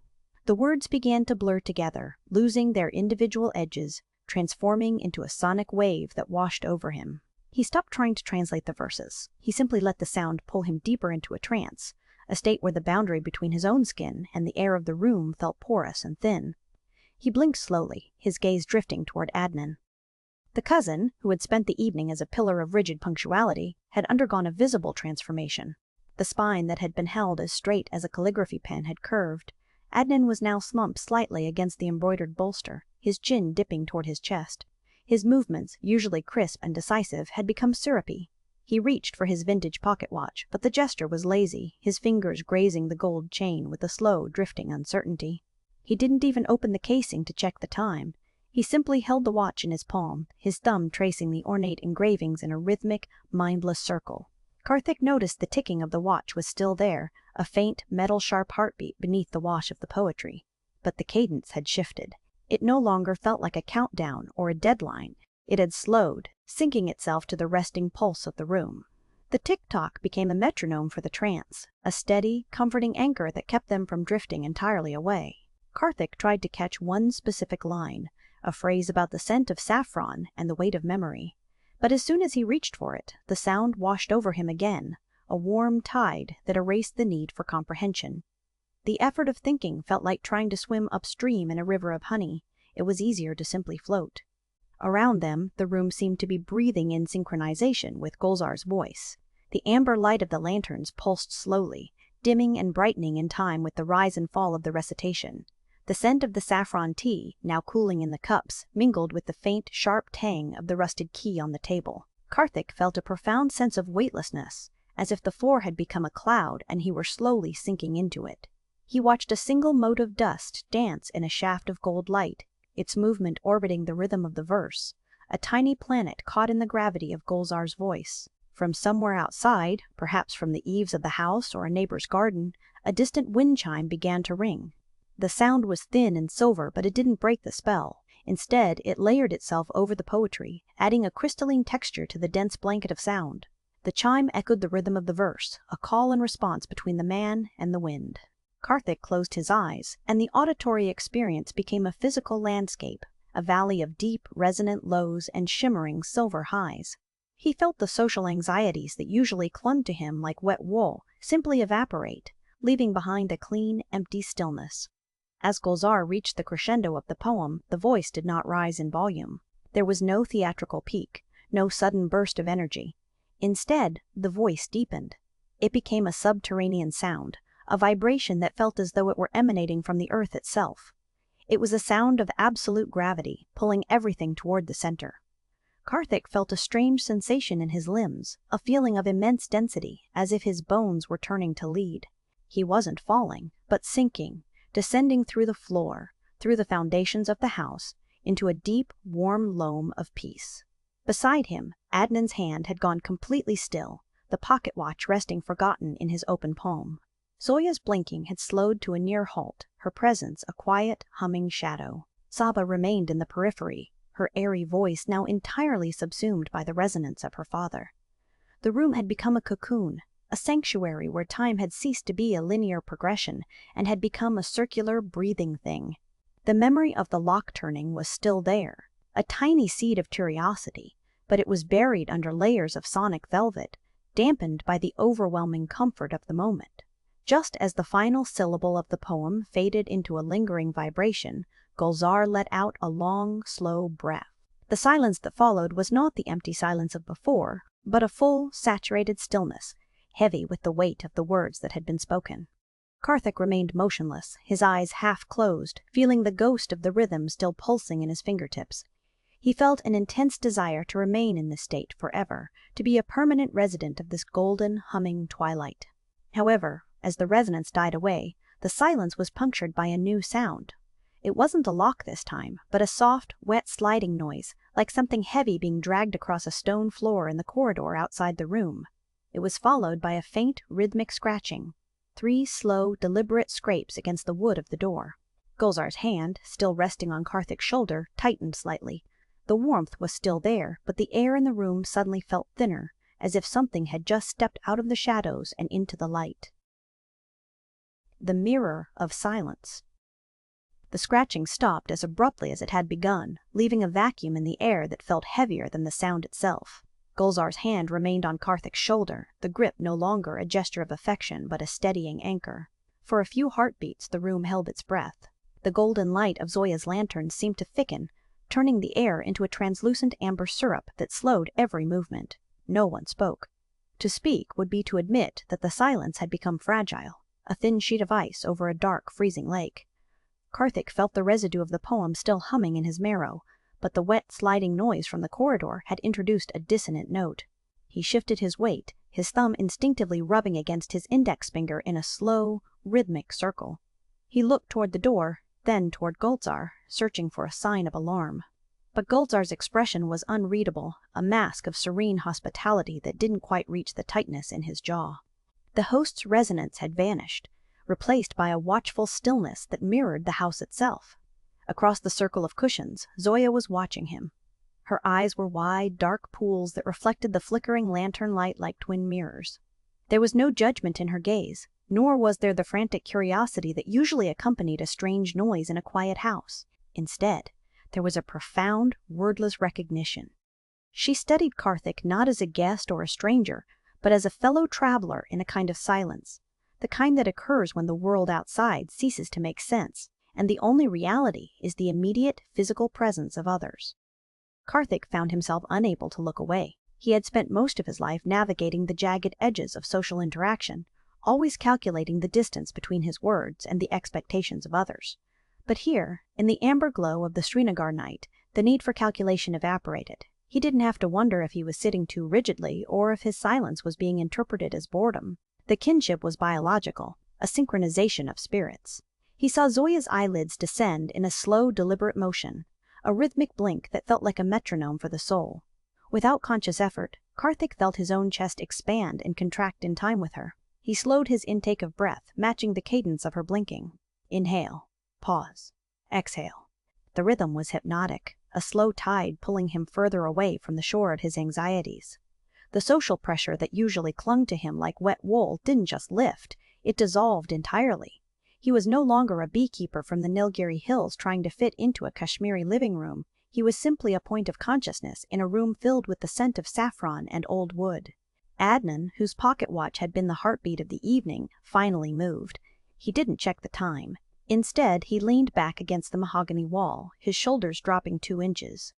The words began to blur together, losing their individual edges, transforming into a sonic wave that washed over him. He stopped trying to translate the verses. He simply let the sound pull him deeper into a trance, a state where the boundary between his own skin and the air of the room felt porous and thin. He blinked slowly, his gaze drifting toward Adnan. The cousin, who had spent the evening as a pillar of rigid punctuality, had undergone a visible transformation. The spine that had been held as straight as a calligraphy pen had curved. Adnan was now slumped slightly against the embroidered bolster, his chin dipping toward his chest. His movements, usually crisp and decisive, had become syrupy. He reached for his vintage pocket watch, but the gesture was lazy, his fingers grazing the gold chain with a slow, drifting uncertainty. He didn't even open the casing to check the time. He simply held the watch in his palm, his thumb tracing the ornate engravings in a rhythmic, mindless circle. Karthik noticed the ticking of the watch was still there, a faint, metal-sharp heartbeat beneath the wash of the poetry. But the cadence had shifted. It no longer felt like a countdown or a deadline. It had slowed, syncing itself to the resting pulse of the room. The tick-tock became a metronome for the trance, a steady, comforting anchor that kept them from drifting entirely away. Karthik tried to catch one specific line, a phrase about the scent of saffron and the weight of memory. But as soon as he reached for it, the sound washed over him again, a warm tide that erased the need for comprehension. The effort of thinking felt like trying to swim upstream in a river of honey. It was easier to simply float. Around them, the room seemed to be breathing in synchronization with Gulzar's voice. The amber light of the lanterns pulsed slowly, dimming and brightening in time with the rise and fall of the recitation. The scent of the saffron tea, now cooling in the cups, mingled with the faint, sharp tang of the rusted key on the table. Karthik felt a profound sense of weightlessness, as if the floor had become a cloud and he were slowly sinking into it. He watched a single mote of dust dance in a shaft of gold light, its movement orbiting the rhythm of the verse, a tiny planet caught in the gravity of Gulzar's voice. From somewhere outside, perhaps from the eaves of the house or a neighbor's garden, a distant wind chime began to ring. The sound was thin and silver, but it didn't break the spell. Instead, it layered itself over the poetry, adding a crystalline texture to the dense blanket of sound. The chime echoed the rhythm of the verse, a call and response between the man and the wind. Karthik closed his eyes, and the auditory experience became a physical landscape, a valley of deep, resonant lows and shimmering silver highs. He felt the social anxieties that usually clung to him like wet wool simply evaporate, leaving behind a clean, empty stillness. As Gulzar reached the crescendo of the poem, the voice did not rise in volume. There was no theatrical peak, no sudden burst of energy. Instead, the voice deepened. It became a subterranean sound, a vibration that felt as though it were emanating from the earth itself. It was a sound of absolute gravity, pulling everything toward the center. Karthik felt a strange sensation in his limbs, a feeling of immense density, as if his bones were turning to lead. He wasn't falling, but sinking, descending through the floor, through the foundations of the house, into a deep, warm loam of peace. Beside him, Adnan's hand had gone completely still, the pocket watch resting forgotten in his open palm. Zoya's blinking had slowed to a near halt, her presence a quiet, humming shadow. Saba remained in the periphery, her airy voice now entirely subsumed by the resonance of her father. The room had become a cocoon, a sanctuary where time had ceased to be a linear progression and had become a circular, breathing thing. The memory of the lock turning was still there, a tiny seed of curiosity, but it was buried under layers of sonic velvet, dampened by the overwhelming comfort of the moment. Just as the final syllable of the poem faded into a lingering vibration, Gulzar let out a long, slow breath. The silence that followed was not the empty silence of before, but a full, saturated stillness, heavy with the weight of the words that had been spoken. Karthik remained motionless, his eyes half closed, feeling the ghost of the rhythm still pulsing in his fingertips. He felt an intense desire to remain in this state forever, to be a permanent resident of this golden, humming twilight. However, as the resonance died away, the silence was punctured by a new sound. It wasn't a lock this time, but a soft, wet sliding noise, like something heavy being dragged across a stone floor in the corridor outside the room. It was followed by a faint, rhythmic scratching, 3 slow, deliberate scrapes against the wood of the door. Gulzar's hand, still resting on Karthik's shoulder, tightened slightly. The warmth was still there, but the air in the room suddenly felt thinner, as if something had just stepped out of the shadows and into the light. The mirror of silence. The scratching stopped as abruptly as it had begun, leaving a vacuum in the air that felt heavier than the sound itself. Gulzar's hand remained on Karthik's shoulder, the grip no longer a gesture of affection but a steadying anchor. For a few heartbeats the room held its breath. The golden light of Zoya's lantern seemed to thicken, turning the air into a translucent amber syrup that slowed every movement. No one spoke. To speak would be to admit that the silence had become fragile, a thin sheet of ice over a dark, freezing lake. Karthik felt the residue of the poem still humming in his marrow, but the wet, sliding noise from the corridor had introduced a dissonant note. He shifted his weight, his thumb instinctively rubbing against his index finger in a slow, rhythmic circle. He looked toward the door, then toward Gulzar, searching for a sign of alarm. But Gulzar's expression was unreadable, a mask of serene hospitality that didn't quite reach the tightness in his jaw. The host's resonance had vanished, replaced by a watchful stillness that mirrored the house itself. Across the circle of cushions, Zoya was watching him. Her eyes were wide, dark pools that reflected the flickering lantern light like twin mirrors. There was no judgment in her gaze, nor was there the frantic curiosity that usually accompanied a strange noise in a quiet house. Instead, there was a profound, wordless recognition. She studied Karthik not as a guest or a stranger, but as a fellow traveler in a kind of silence, the kind that occurs when the world outside ceases to make sense, and the only reality is the immediate physical presence of others. Karthik found himself unable to look away. He had spent most of his life navigating the jagged edges of social interaction, always calculating the distance between his words and the expectations of others. But here, in the amber glow of the Srinagar night, the need for calculation evaporated. He didn't have to wonder if he was sitting too rigidly or if his silence was being interpreted as boredom. The kinship was biological, a synchronization of spirits. He saw Zoya's eyelids descend in a slow, deliberate motion, a rhythmic blink that felt like a metronome for the soul. Without conscious effort, Karthik felt his own chest expand and contract in time with her. He slowed his intake of breath, matching the cadence of her blinking. Inhale, pause, exhale. The rhythm was hypnotic, a slow tide pulling him further away from the shore of his anxieties. The social pressure that usually clung to him like wet wool didn't just lift, it dissolved entirely. He was no longer a beekeeper from the Nilgiris hills trying to fit into a Kashmiri living room. He was simply a point of consciousness in a room filled with the scent of saffron and old wood. Adnan, whose pocket watch had been the heartbeat of the evening, finally moved. He didn't check the time. Instead, he leaned back against the mahogany wall, his shoulders dropping 2 inches.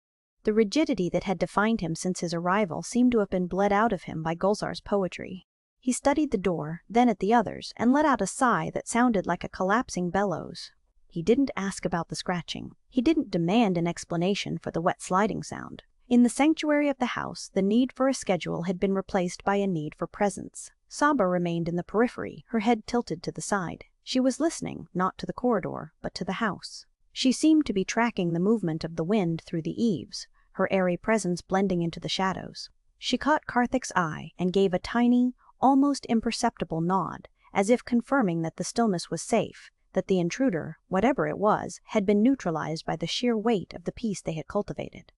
The rigidity that had defined him since his arrival seemed to have been bled out of him by Gulzar's poetry. He studied the door, then at the others, and let out a sigh that sounded like a collapsing bellows. He didn't ask about the scratching. He didn't demand an explanation for the wet sliding sound. In the sanctuary of the house, the need for a schedule had been replaced by a need for presence. Saba remained in the periphery, her head tilted to the side. She was listening, not to the corridor, but to the house. She seemed to be tracking the movement of the wind through the eaves, her airy presence blending into the shadows. She caught Karthik's eye and gave a tiny, almost imperceptible nod, as if confirming that the stillness was safe, that the intruder, whatever it was, had been neutralized by the sheer weight of the peace they had cultivated.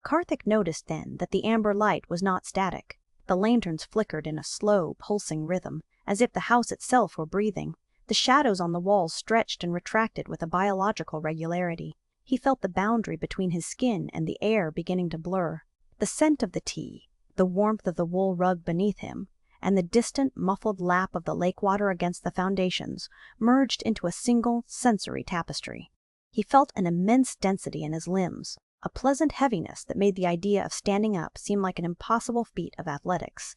Karthik noticed then that the amber light was not static. The lanterns flickered in a slow, pulsing rhythm, as if the house itself were breathing. The shadows on the walls stretched and retracted with a biological regularity. He felt the boundary between his skin and the air beginning to blur. The scent of the tea, the warmth of the wool rug beneath him, and the distant, muffled lap of the lake water against the foundations merged into a single, sensory tapestry. He felt an immense density in his limbs, a pleasant heaviness that made the idea of standing up seem like an impossible feat of athletics.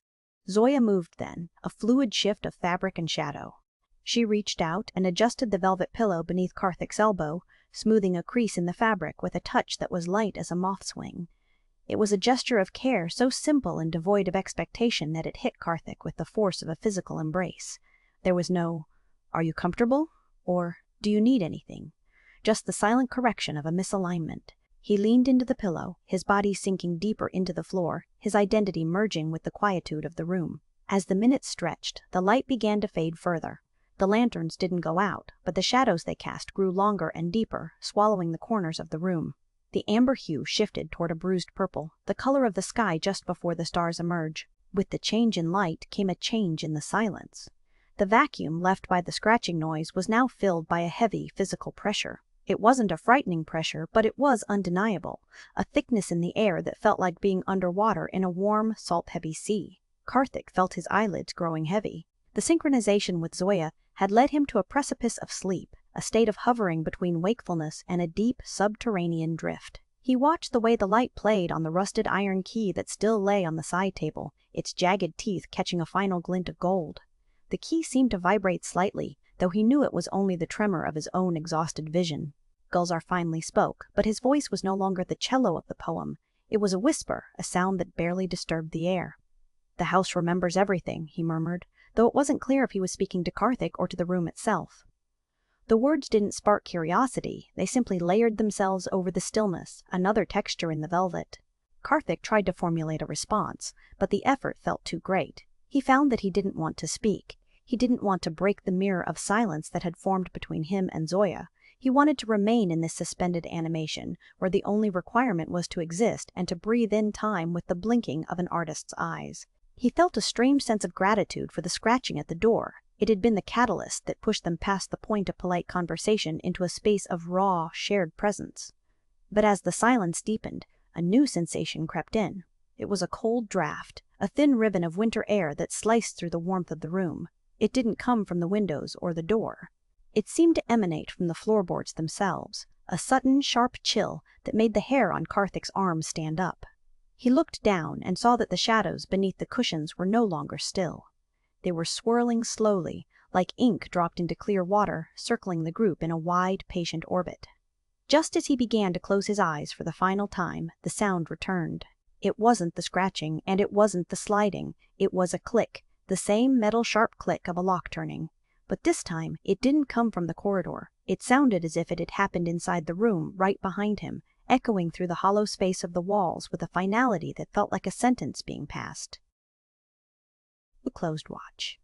Zoya moved then, a fluid shift of fabric and shadow. She reached out and adjusted the velvet pillow beneath Karthik's elbow, smoothing a crease in the fabric with a touch that was light as a moth's wing. It was a gesture of care so simple and devoid of expectation that it hit Karthik with the force of a physical embrace. There was no, "Are you comfortable?" or "Do you need anything?" Just the silent correction of a misalignment. He leaned into the pillow, his body sinking deeper into the floor, his identity merging with the quietude of the room. As the minutes stretched, the light began to fade further. The lanterns didn't go out, but the shadows they cast grew longer and deeper, swallowing the corners of the room. The amber hue shifted toward a bruised purple, the color of the sky just before the stars emerge. With the change in light came a change in the silence. The vacuum left by the scratching noise was now filled by a heavy physical pressure. It wasn't a frightening pressure, but it was undeniable, a thickness in the air that felt like being underwater in a warm, salt-heavy sea. Karthik felt his eyelids growing heavy. The synchronization with Zoya had led him to a precipice of sleep, a state of hovering between wakefulness and a deep, subterranean drift. He watched the way the light played on the rusted iron key that still lay on the side table, its jagged teeth catching a final glint of gold. The key seemed to vibrate slightly, though he knew it was only the tremor of his own exhausted vision. Gulzar finally spoke, but his voice was no longer the cello of the poem. It was a whisper, a sound that barely disturbed the air. "The house remembers everything," he murmured, though it wasn't clear if he was speaking to Karthik or to the room itself. The words didn't spark curiosity, they simply layered themselves over the stillness, another texture in the velvet. Karthik tried to formulate a response, but the effort felt too great. He found that he didn't want to speak. He didn't want to break the mirror of silence that had formed between him and Zoya. He wanted to remain in this suspended animation, where the only requirement was to exist and to breathe in time with the blinking of an artist's eyes. He felt a strange sense of gratitude for the scratching at the door. It had been the catalyst that pushed them past the point of polite conversation into a space of raw, shared presence. But as the silence deepened, a new sensation crept in. It was a cold draft, a thin ribbon of winter air that sliced through the warmth of the room. It didn't come from the windows or the door. It seemed to emanate from the floorboards themselves, a sudden, sharp chill that made the hair on Karthik's arms stand up. He looked down and saw that the shadows beneath the cushions were no longer still. They were swirling slowly, like ink dropped into clear water, circling the group in a wide, patient orbit. Just as he began to close his eyes for the final time, the sound returned. It wasn't the scratching, and it wasn't the sliding. It was a click, the same metal-sharp click of a lock turning. But this time, it didn't come from the corridor. It sounded as if it had happened inside the room, right behind him, echoing through the hollow space of the walls with a finality that felt like a sentence being passed. The closed watch.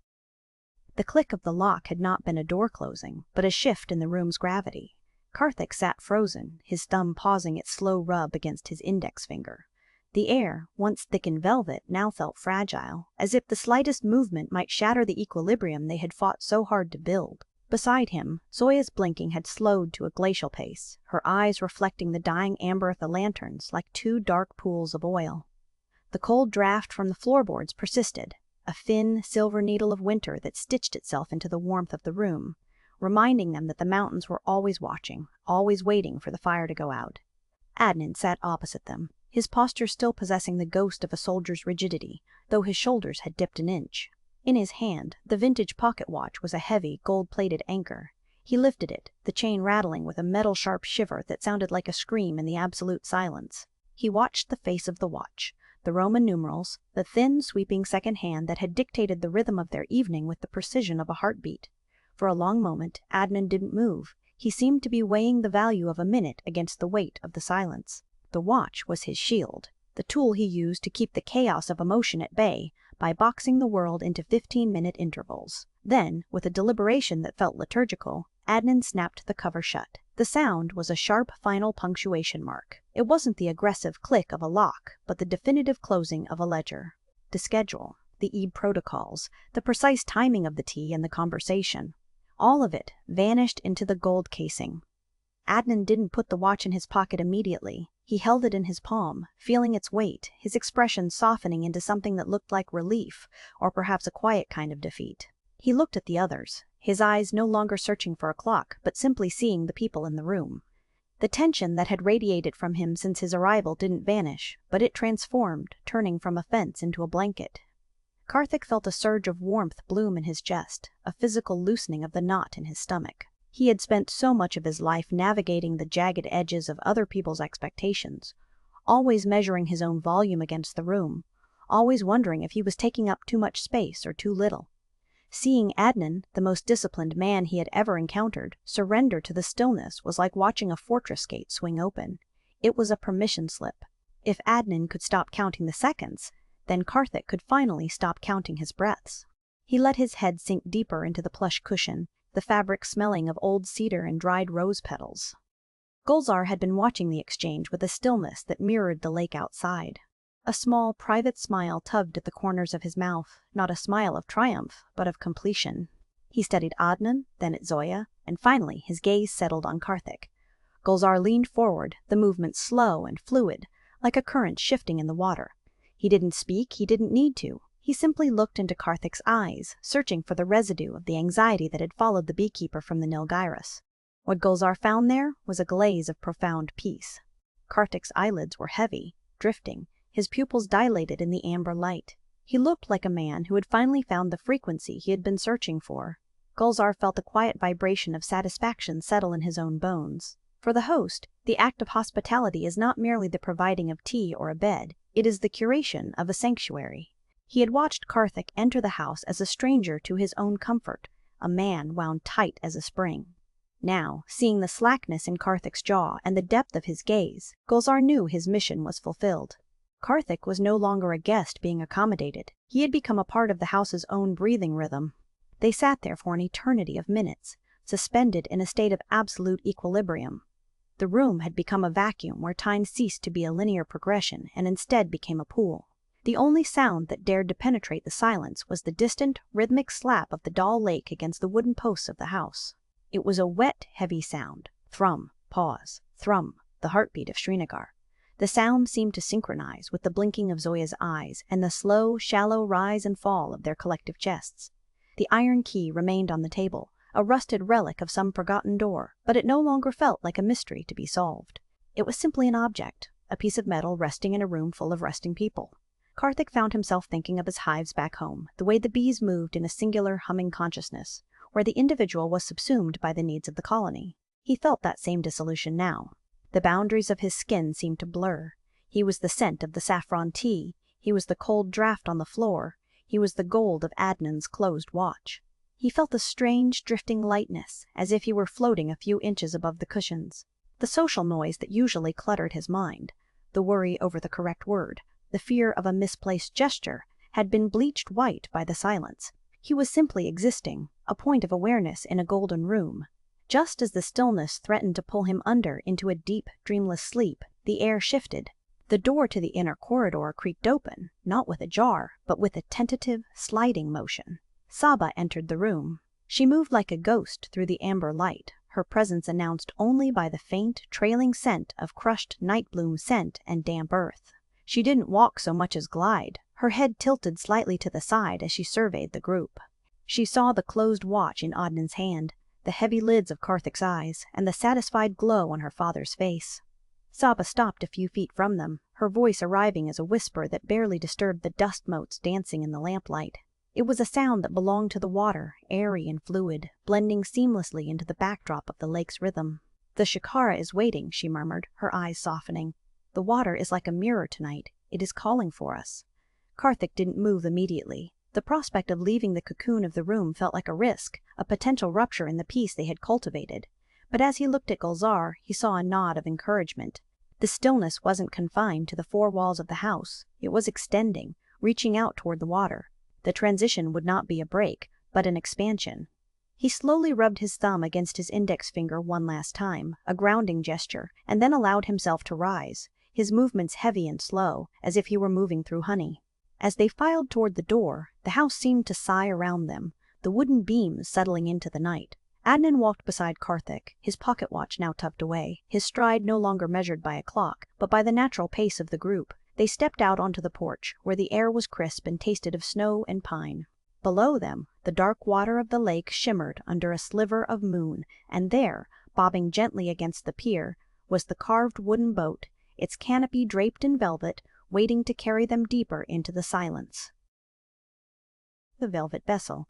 The click of the lock had not been a door closing, but a shift in the room's gravity. Karthik sat frozen, his thumb pausing its slow rub against his index finger. The air, once thick in velvet, now felt fragile, as if the slightest movement might shatter the equilibrium they had fought so hard to build. Beside him, Zoya's blinking had slowed to a glacial pace, her eyes reflecting the dying amber of the lanterns like two dark pools of oil. The cold draft from the floorboards persisted, a thin, silver needle of winter that stitched itself into the warmth of the room, reminding them that the mountains were always watching, always waiting for the fire to go out. Adnan sat opposite them, his posture still possessing the ghost of a soldier's rigidity, though his shoulders had dipped an inch. In his hand, the vintage pocket watch was a heavy, gold-plated anchor. He lifted it, the chain rattling with a metal-sharp shiver that sounded like a scream in the absolute silence. He watched the face of the watch, the Roman numerals, the thin, sweeping second hand that had dictated the rhythm of their evening with the precision of a heartbeat. For a long moment, Adnan didn't move. He seemed to be weighing the value of a minute against the weight of the silence. The watch was his shield. the tool he used to keep the chaos of emotion at bay by boxing the world into 15-minute intervals. Then, with a deliberation that felt liturgical, Adnan snapped the cover shut. The sound was a sharp final punctuation mark. It wasn't the aggressive click of a lock, but the definitive closing of a ledger. The schedule, the Eve protocols, the precise timing of the tea and the conversation. All of it vanished into the gold casing. Adnan didn't put the watch in his pocket immediately. He held it in his palm, feeling its weight, his expression softening into something that looked like relief, or perhaps a quiet kind of defeat. He looked at the others, his eyes no longer searching for a clock, but simply seeing the people in the room. The tension that had radiated from him since his arrival didn't vanish, but it transformed, turning from a fence into a blanket. Karthik felt a surge of warmth bloom in his chest, a physical loosening of the knot in his stomach. He had spent so much of his life navigating the jagged edges of other people's expectations, always measuring his own volume against the room, always wondering if he was taking up too much space or too little. Seeing Adnan, the most disciplined man he had ever encountered, surrender to the stillness was like watching a fortress gate swing open. It was a permission slip. If Adnan could stop counting the seconds, then Karthik could finally stop counting his breaths. He let his head sink deeper into the plush cushion, the fabric smelling of old cedar and dried rose petals. Gulzar had been watching the exchange with a stillness that mirrored the lake outside. A small, private smile tugged at the corners of his mouth, not a smile of triumph, but of completion. He studied Adnan, then at Zoya, and finally his gaze settled on Karthik. Gulzar leaned forward, the movement slow and fluid, like a current shifting in the water. He didn't speak, he didn't need to. He simply looked into Karthik's eyes, searching for the residue of the anxiety that had followed the beekeeper from the Nilgiris. What Gulzar found there was a glaze of profound peace. Karthik's eyelids were heavy, drifting, his pupils dilated in the amber light. He looked like a man who had finally found the frequency he had been searching for. Gulzar felt a quiet vibration of satisfaction settle in his own bones. For the host, the act of hospitality is not merely the providing of tea or a bed, it is the curation of a sanctuary. He had watched Karthik enter the house as a stranger to his own comfort, a man wound tight as a spring. Now, seeing the slackness in Karthik's jaw and the depth of his gaze, Gulzar knew his mission was fulfilled. Karthik was no longer a guest being accommodated. He had become a part of the house's own breathing rhythm. They sat there for an eternity of minutes, suspended in a state of absolute equilibrium. The room had become a vacuum where time ceased to be a linear progression and instead became a pool. The only sound that dared to penetrate the silence was the distant, rhythmic slap of the dull lake against the wooden posts of the house. It was a wet, heavy sound. Thrum, pause, thrum, the heartbeat of Srinagar. The sound seemed to synchronize with the blinking of Zoya's eyes and the slow, shallow rise and fall of their collective chests. The iron key remained on the table, a rusted relic of some forgotten door, but it no longer felt like a mystery to be solved. It was simply an object, a piece of metal resting in a room full of resting people. Karthik found himself thinking of his hives back home, the way the bees moved in a singular, humming consciousness, where the individual was subsumed by the needs of the colony. He felt that same dissolution now. The boundaries of his skin seemed to blur. He was the scent of the saffron tea, he was the cold draft on the floor, he was the gold of Adnan's closed watch. He felt a strange, drifting lightness, as if he were floating a few inches above the cushions. The social noise that usually cluttered his mind, the worry over the correct word, the fear of a misplaced gesture, had been bleached white by the silence. He was simply existing, a point of awareness in a golden room. Just as the stillness threatened to pull him under into a deep, dreamless sleep, the air shifted. The door to the inner corridor creaked open, not with a jar, but with a tentative, sliding motion. Saba entered the room. She moved like a ghost through the amber light, her presence announced only by the faint, trailing scent of crushed nightbloom scent and damp earth. She didn't walk so much as glide, her head tilted slightly to the side as she surveyed the group. She saw the closed watch in Adnan's hand, the heavy lids of Karthik's eyes, and the satisfied glow on her father's face. Saba stopped a few feet from them, her voice arriving as a whisper that barely disturbed the dust motes dancing in the lamplight. It was a sound that belonged to the water, airy and fluid, blending seamlessly into the backdrop of the lake's rhythm. "The shikara is waiting," she murmured, her eyes softening. "The water is like a mirror tonight. It is calling for us." Karthik didn't move immediately. The prospect of leaving the cocoon of the room felt like a risk, a potential rupture in the peace they had cultivated. But as he looked at Gulzar, he saw a nod of encouragement. The stillness wasn't confined to the four walls of the house. It was extending, reaching out toward the water. The transition would not be a break, but an expansion. He slowly rubbed his thumb against his index finger one last time, a grounding gesture, and then allowed himself to rise, his movements heavy and slow, as if he were moving through honey. As they filed toward the door, the house seemed to sigh around them, the wooden beams settling into the night. Adnan walked beside Karthik, his pocket watch now tucked away, his stride no longer measured by a clock, but by the natural pace of the group. They stepped out onto the porch, where the air was crisp and tasted of snow and pine. Below them, the dark water of the lake shimmered under a sliver of moon, and there, bobbing gently against the pier, was the carved wooden boat, its canopy draped in velvet, waiting to carry them deeper into the silence. The velvet vessel.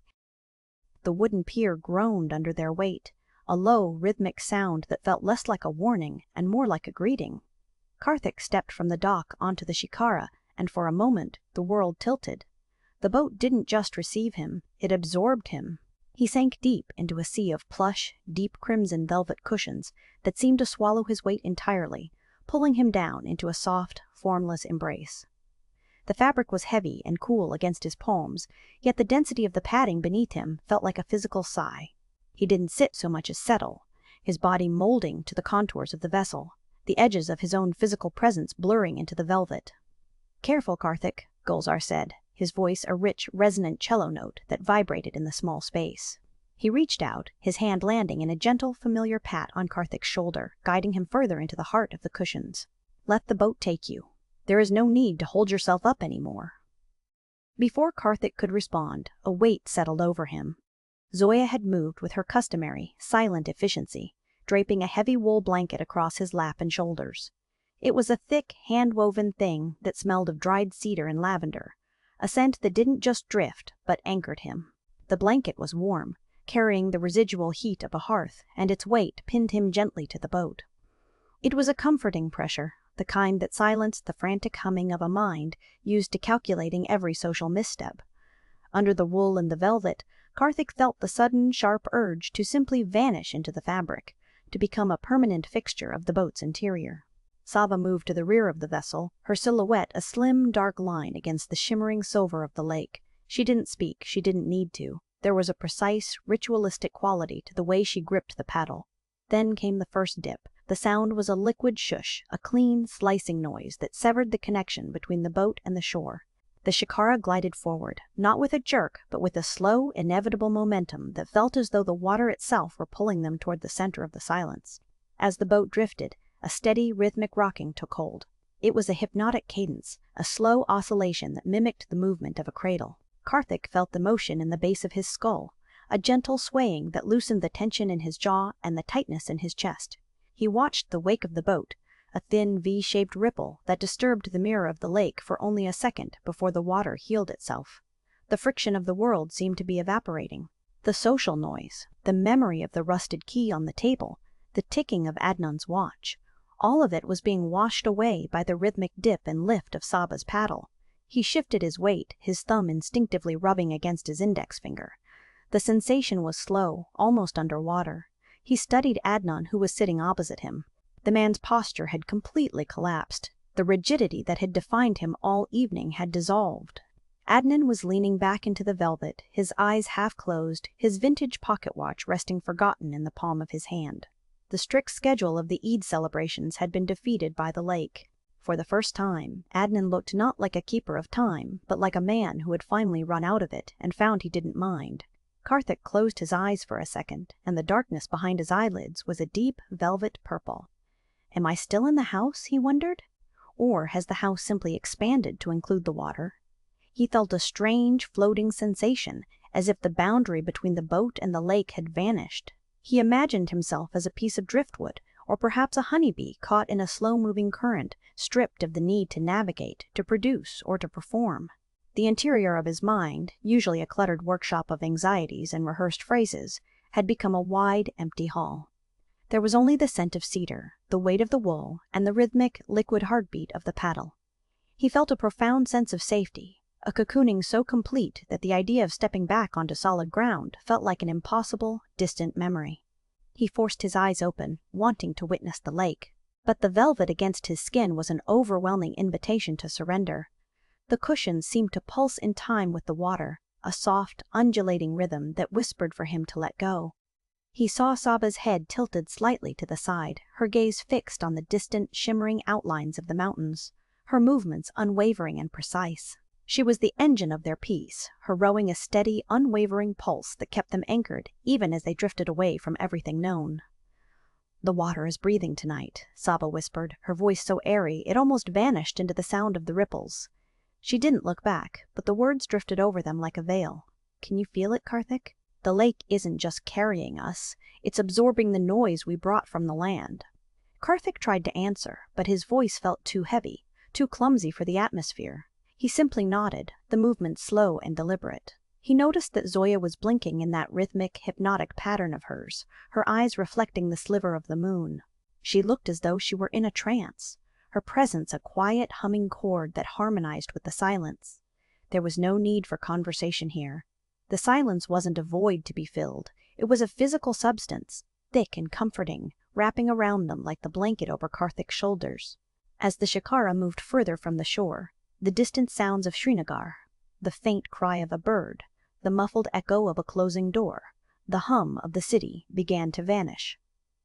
The wooden pier groaned under their weight, a low, rhythmic sound that felt less like a warning and more like a greeting. Karthik stepped from the dock onto the shikara, and for a moment the world tilted. The boat didn't just receive him, it absorbed him. He sank deep into a sea of plush, deep crimson velvet cushions that seemed to swallow his weight entirely, pulling him down into a soft, formless embrace. The fabric was heavy and cool against his palms, yet the density of the padding beneath him felt like a physical sigh. He didn't sit so much as settle, his body molding to the contours of the vessel, the edges of his own physical presence blurring into the velvet. "Careful, Karthik," Gulzar said, his voice a rich, resonant cello note that vibrated in the small space. He reached out, his hand landing in a gentle, familiar pat on Karthik's shoulder, guiding him further into the heart of the cushions. "Let the boat take you. There is no need to hold yourself up anymore." Before Karthik could respond, a weight settled over him. Zoya had moved with her customary, silent efficiency, draping a heavy wool blanket across his lap and shoulders. It was a thick, hand-woven thing that smelled of dried cedar and lavender, a scent that didn't just drift, but anchored him. The blanket was warm, carrying the residual heat of a hearth, and its weight pinned him gently to the boat. It was a comforting pressure, the kind that silenced the frantic humming of a mind used to calculating every social misstep. Under the wool and the velvet, Karthik felt the sudden, sharp urge to simply vanish into the fabric, to become a permanent fixture of the boat's interior. Sava moved to the rear of the vessel, her silhouette a slim, dark line against the shimmering silver of the lake. She didn't speak, she didn't need to. There was a precise, ritualistic quality to the way she gripped the paddle. Then came the first dip. The sound was a liquid shush, a clean, slicing noise that severed the connection between the boat and the shore. The shikara glided forward, not with a jerk, but with a slow, inevitable momentum that felt as though the water itself were pulling them toward the center of the silence. As the boat drifted, a steady, rhythmic rocking took hold. It was a hypnotic cadence, a slow oscillation that mimicked the movement of a cradle. Karthik felt the motion in the base of his skull, a gentle swaying that loosened the tension in his jaw and the tightness in his chest. He watched the wake of the boat, a thin V-shaped ripple that disturbed the mirror of the lake for only a second before the water healed itself. The friction of the world seemed to be evaporating. The social noise, the memory of the rusted key on the table, the ticking of Adnan's watch, all of it was being washed away by the rhythmic dip and lift of Saba's paddle. He shifted his weight, his thumb instinctively rubbing against his index finger. The sensation was slow, almost underwater. He studied Adnan, who was sitting opposite him. The man's posture had completely collapsed. The rigidity that had defined him all evening had dissolved. Adnan was leaning back into the velvet, his eyes half closed, his vintage pocket watch resting forgotten in the palm of his hand. The strict schedule of the Eid celebrations had been defeated by the lake. For the first time, Adnan looked not like a keeper of time, but like a man who had finally run out of it and found he didn't mind. Karthik closed his eyes for a second, and the darkness behind his eyelids was a deep velvet purple. Am I still in the house, he wondered? Or has the house simply expanded to include the water? He felt a strange, floating sensation, as if the boundary between the boat and the lake had vanished. He imagined himself as a piece of driftwood, or perhaps a honeybee caught in a slow-moving current, stripped of the need to navigate, to produce, or to perform. The interior of his mind, usually a cluttered workshop of anxieties and rehearsed phrases, had become a wide, empty hall. There was only the scent of cedar, the weight of the wool, and the rhythmic, liquid heartbeat of the paddle. He felt a profound sense of safety, a cocooning so complete that the idea of stepping back onto solid ground felt like an impossible, distant memory. He forced his eyes open, wanting to witness the lake. But the velvet against his skin was an overwhelming invitation to surrender. The cushions seemed to pulse in time with the water, a soft, undulating rhythm that whispered for him to let go. He saw Saba's head tilted slightly to the side, her gaze fixed on the distant, shimmering outlines of the mountains, her movements unwavering and precise. She was the engine of their peace, her rowing a steady, unwavering pulse that kept them anchored even as they drifted away from everything known. "The water is breathing tonight," Saba whispered, her voice so airy it almost vanished into the sound of the ripples. She didn't look back, but the words drifted over them like a veil. "Can you feel it, Karthik? The lake isn't just carrying us, it's absorbing the noise we brought from the land." Karthik tried to answer, but his voice felt too heavy, too clumsy for the atmosphere. He simply nodded, the movement slow and deliberate. He noticed that Zoya was blinking in that rhythmic, hypnotic pattern of hers, her eyes reflecting the sliver of the moon. She looked as though she were in a trance, her presence a quiet, humming chord that harmonized with the silence. There was no need for conversation here. The silence wasn't a void to be filled, it was a physical substance, thick and comforting, wrapping around them like the blanket over Karthik's shoulders. As the shikara moved further from the shore, the distant sounds of Srinagar, the faint cry of a bird, the muffled echo of a closing door, the hum of the city began to vanish.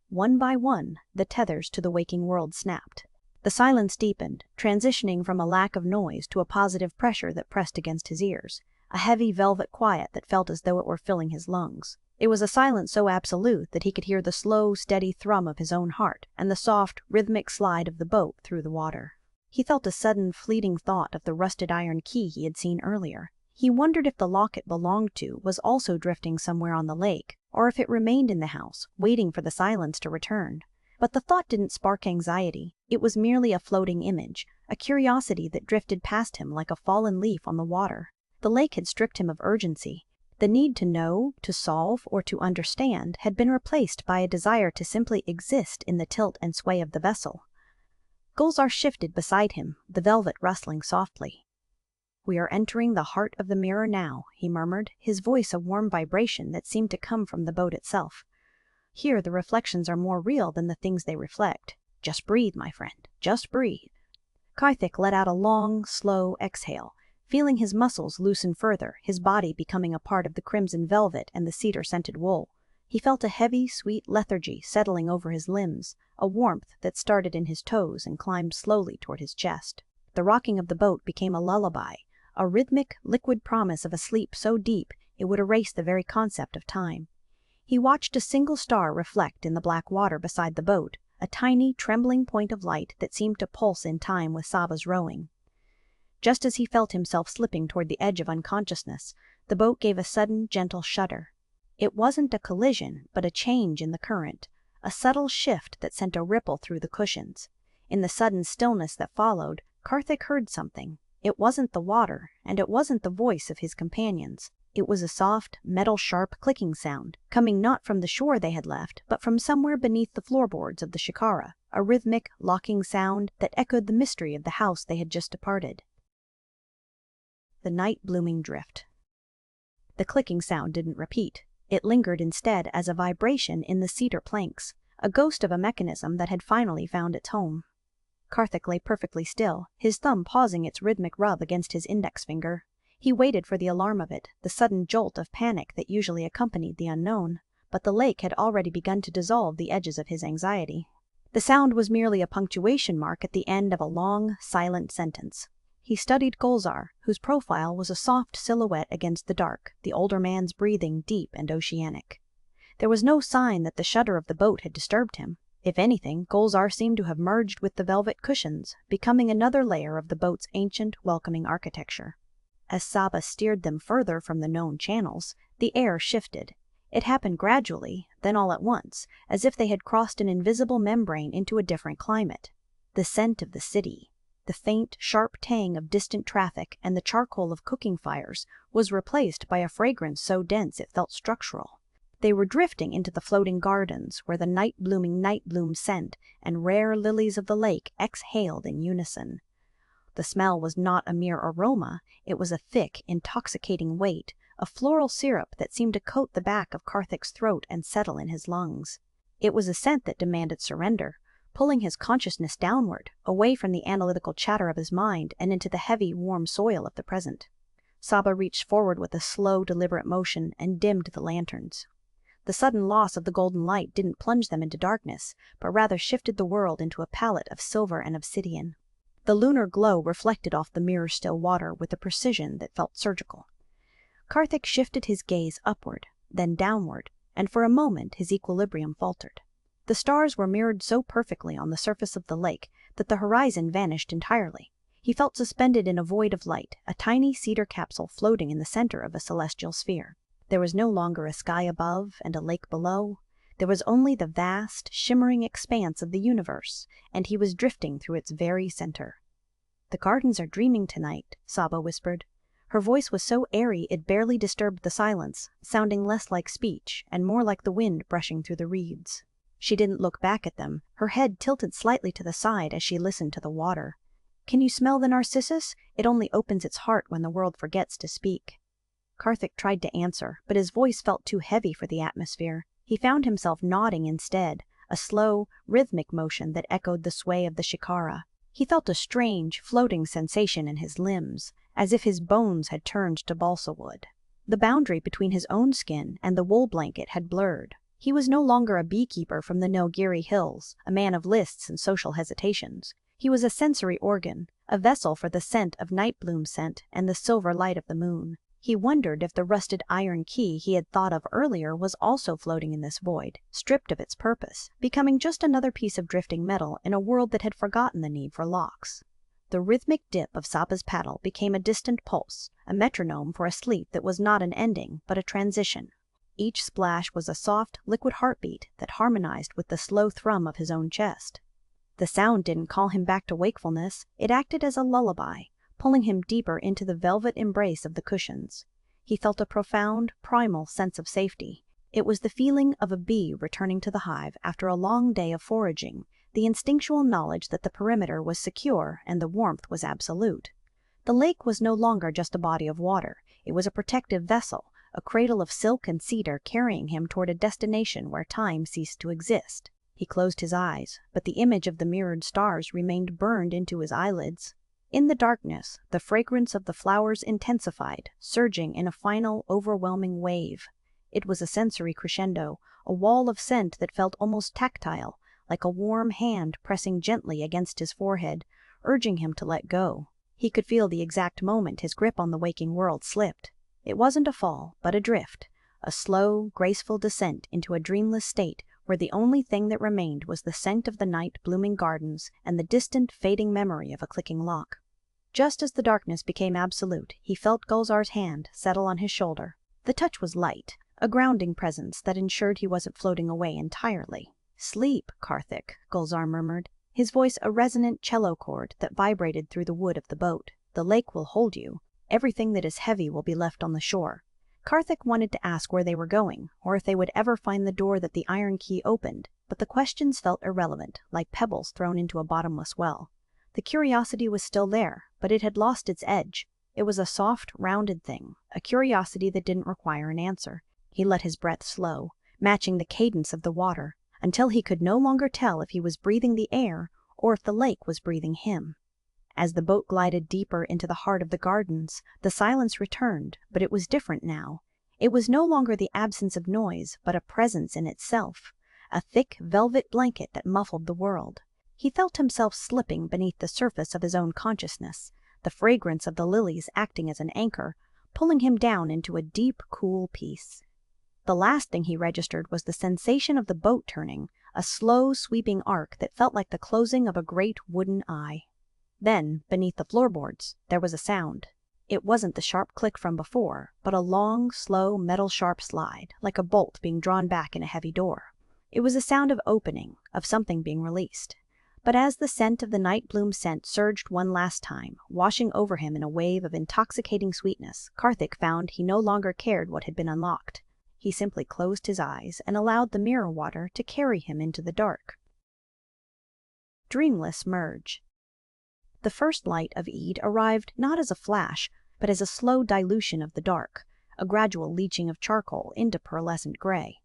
One by one, the tethers to the waking world snapped. The silence deepened, transitioning from a lack of noise to a positive pressure that pressed against his ears, a heavy velvet quiet that felt as though it were filling his lungs. It was a silence so absolute that he could hear the slow, steady thrum of his own heart and the soft, rhythmic slide of the boat through the water. He felt a sudden, fleeting thought of the rusted iron key he had seen earlier. He wondered if the lock it belonged to was also drifting somewhere on the lake, or if it remained in the house, waiting for the silence to return. But the thought didn't spark anxiety. It was merely a floating image, a curiosity that drifted past him like a fallen leaf on the water. The lake had stripped him of urgency. The need to know, to solve, or to understand had been replaced by a desire to simply exist in the tilt and sway of the vessel. Gulzar shifted beside him, the velvet rustling softly. "We are entering the heart of the mirror now," he murmured, his voice a warm vibration that seemed to come from the boat itself. "Here the reflections are more real than the things they reflect. Just breathe, my friend, just breathe." Karthik let out a long, slow exhale, feeling his muscles loosen further, his body becoming a part of the crimson velvet and the cedar-scented wool. He felt a heavy, sweet lethargy settling over his limbs, a warmth that started in his toes and climbed slowly toward his chest. The rocking of the boat became a lullaby, a rhythmic, liquid promise of a sleep so deep it would erase the very concept of time. He watched a single star reflect in the black water beside the boat, a tiny, trembling point of light that seemed to pulse in time with Saba's rowing. Just as he felt himself slipping toward the edge of unconsciousness, the boat gave a sudden, gentle shudder. It wasn't a collision, but a change in the current, a subtle shift that sent a ripple through the cushions. In the sudden stillness that followed, Karthik heard something. It wasn't the water, and it wasn't the voice of his companions. It was a soft, metal-sharp clicking sound, coming not from the shore they had left, but from somewhere beneath the floorboards of the shikara, a rhythmic, locking sound that echoed the mystery of the house they had just departed. The night-blooming drift. The clicking sound didn't repeat. It lingered instead as a vibration in the cedar planks, a ghost of a mechanism that had finally found its home. Karthik lay perfectly still, his thumb pausing its rhythmic rub against his index finger. He waited for the alarm of it, the sudden jolt of panic that usually accompanied the unknown, but the lake had already begun to dissolve the edges of his anxiety. The sound was merely a punctuation mark at the end of a long, silent sentence. He studied Gulzar, whose profile was a soft silhouette against the dark, the older man's breathing deep and oceanic. There was no sign that the shudder of the boat had disturbed him. If anything, Gulzar seemed to have merged with the velvet cushions, becoming another layer of the boat's ancient, welcoming architecture. As Saba steered them further from the known channels, the air shifted. It happened gradually, then all at once, as if they had crossed an invisible membrane into a different climate. The scent of the city, the faint, sharp tang of distant traffic and the charcoal of cooking fires, was replaced by a fragrance so dense it felt structural. They were drifting into the floating gardens, where the night-blooming night bloom scent and rare lilies of the lake exhaled in unison. The smell was not a mere aroma, it was a thick, intoxicating weight, a floral syrup that seemed to coat the back of Karthik's throat and settle in his lungs. It was a scent that demanded surrender, pulling his consciousness downward, away from the analytical chatter of his mind and into the heavy, warm soil of the present. Saba reached forward with a slow, deliberate motion and dimmed the lanterns. The sudden loss of the golden light didn't plunge them into darkness, but rather shifted the world into a palette of silver and obsidian. The lunar glow reflected off the mirror-still water with a precision that felt surgical. Karthik shifted his gaze upward, then downward, and for a moment his equilibrium faltered. The stars were mirrored so perfectly on the surface of the lake that the horizon vanished entirely. He felt suspended in a void of light, a tiny cedar capsule floating in the center of a celestial sphere. There was no longer a sky above and a lake below. There was only the vast, shimmering expanse of the universe, and he was drifting through its very center. "The gardens are dreaming tonight," Saba whispered. Her voice was so airy it barely disturbed the silence, sounding less like speech and more like the wind brushing through the reeds. She didn't look back at them, her head tilted slightly to the side as she listened to the water. "Can you smell the narcissus? It only opens its heart when the world forgets to speak." Karthik tried to answer, but his voice felt too heavy for the atmosphere. He found himself nodding instead, a slow, rhythmic motion that echoed the sway of the shikara. He felt a strange, floating sensation in his limbs, as if his bones had turned to balsa wood. The boundary between his own skin and the wool blanket had blurred. He was no longer a beekeeper from the Nilgiris hills, a man of lists and social hesitations. He was a sensory organ, a vessel for the scent of night bloom scent and the silver light of the moon. He wondered if the rusted iron key he had thought of earlier was also floating in this void, stripped of its purpose, becoming just another piece of drifting metal in a world that had forgotten the need for locks. The rhythmic dip of Saba's paddle became a distant pulse, a metronome for a sleep that was not an ending, but a transition. Each splash was a soft, liquid heartbeat that harmonized with the slow thrum of his own chest. The sound didn't call him back to wakefulness, it acted as a lullaby, pulling him deeper into the velvet embrace of the cushions. He felt a profound, primal sense of safety. It was the feeling of a bee returning to the hive after a long day of foraging, the instinctual knowledge that the perimeter was secure and the warmth was absolute. The lake was no longer just a body of water, it was a protective vessel, a cradle of silk and cedar carrying him toward a destination where time ceased to exist. He closed his eyes, but the image of the mirrored stars remained burned into his eyelids. In the darkness, the fragrance of the flowers intensified, surging in a final, overwhelming wave. It was a sensory crescendo, a wall of scent that felt almost tactile, like a warm hand pressing gently against his forehead, urging him to let go. He could feel the exact moment his grip on the waking world slipped. It wasn't a fall, but a drift, a slow, graceful descent into a dreamless state where the only thing that remained was the scent of the night-blooming gardens and the distant, fading memory of a clicking lock. Just as the darkness became absolute, he felt Gulzar's hand settle on his shoulder. The touch was light, a grounding presence that ensured he wasn't floating away entirely. "Sleep, Karthik," Gulzar murmured, his voice a resonant cello chord that vibrated through the wood of the boat. "The lake will hold you. Everything that is heavy will be left on the shore." Karthik wanted to ask where they were going, or if they would ever find the door that the iron key opened, but the questions felt irrelevant, like pebbles thrown into a bottomless well. The curiosity was still there, but it had lost its edge. It was a soft, rounded thing, a curiosity that didn't require an answer. He let his breath slow, matching the cadence of the water, until he could no longer tell if he was breathing the air or if the lake was breathing him. As the boat glided deeper into the heart of the gardens, the silence returned, but it was different now. It was no longer the absence of noise, but a presence in itself, a thick velvet blanket that muffled the world. He felt himself slipping beneath the surface of his own consciousness, the fragrance of the lilies acting as an anchor, pulling him down into a deep, cool peace. The last thing he registered was the sensation of the boat turning, a slow, sweeping arc that felt like the closing of a great wooden eye. Then, beneath the floorboards, there was a sound. It wasn't the sharp click from before, but a long, slow, metal-sharp slide, like a bolt being drawn back in a heavy door. It was a sound of opening, of something being released. But as the scent of the night bloom scent surged one last time, washing over him in a wave of intoxicating sweetness, Karthik found he no longer cared what had been unlocked. He simply closed his eyes and allowed the mirror water to carry him into the dark. Dreamless merge. The first light of Eid arrived not as a flash, but as a slow dilution of the dark, a gradual leaching of charcoal into pearlescent gray.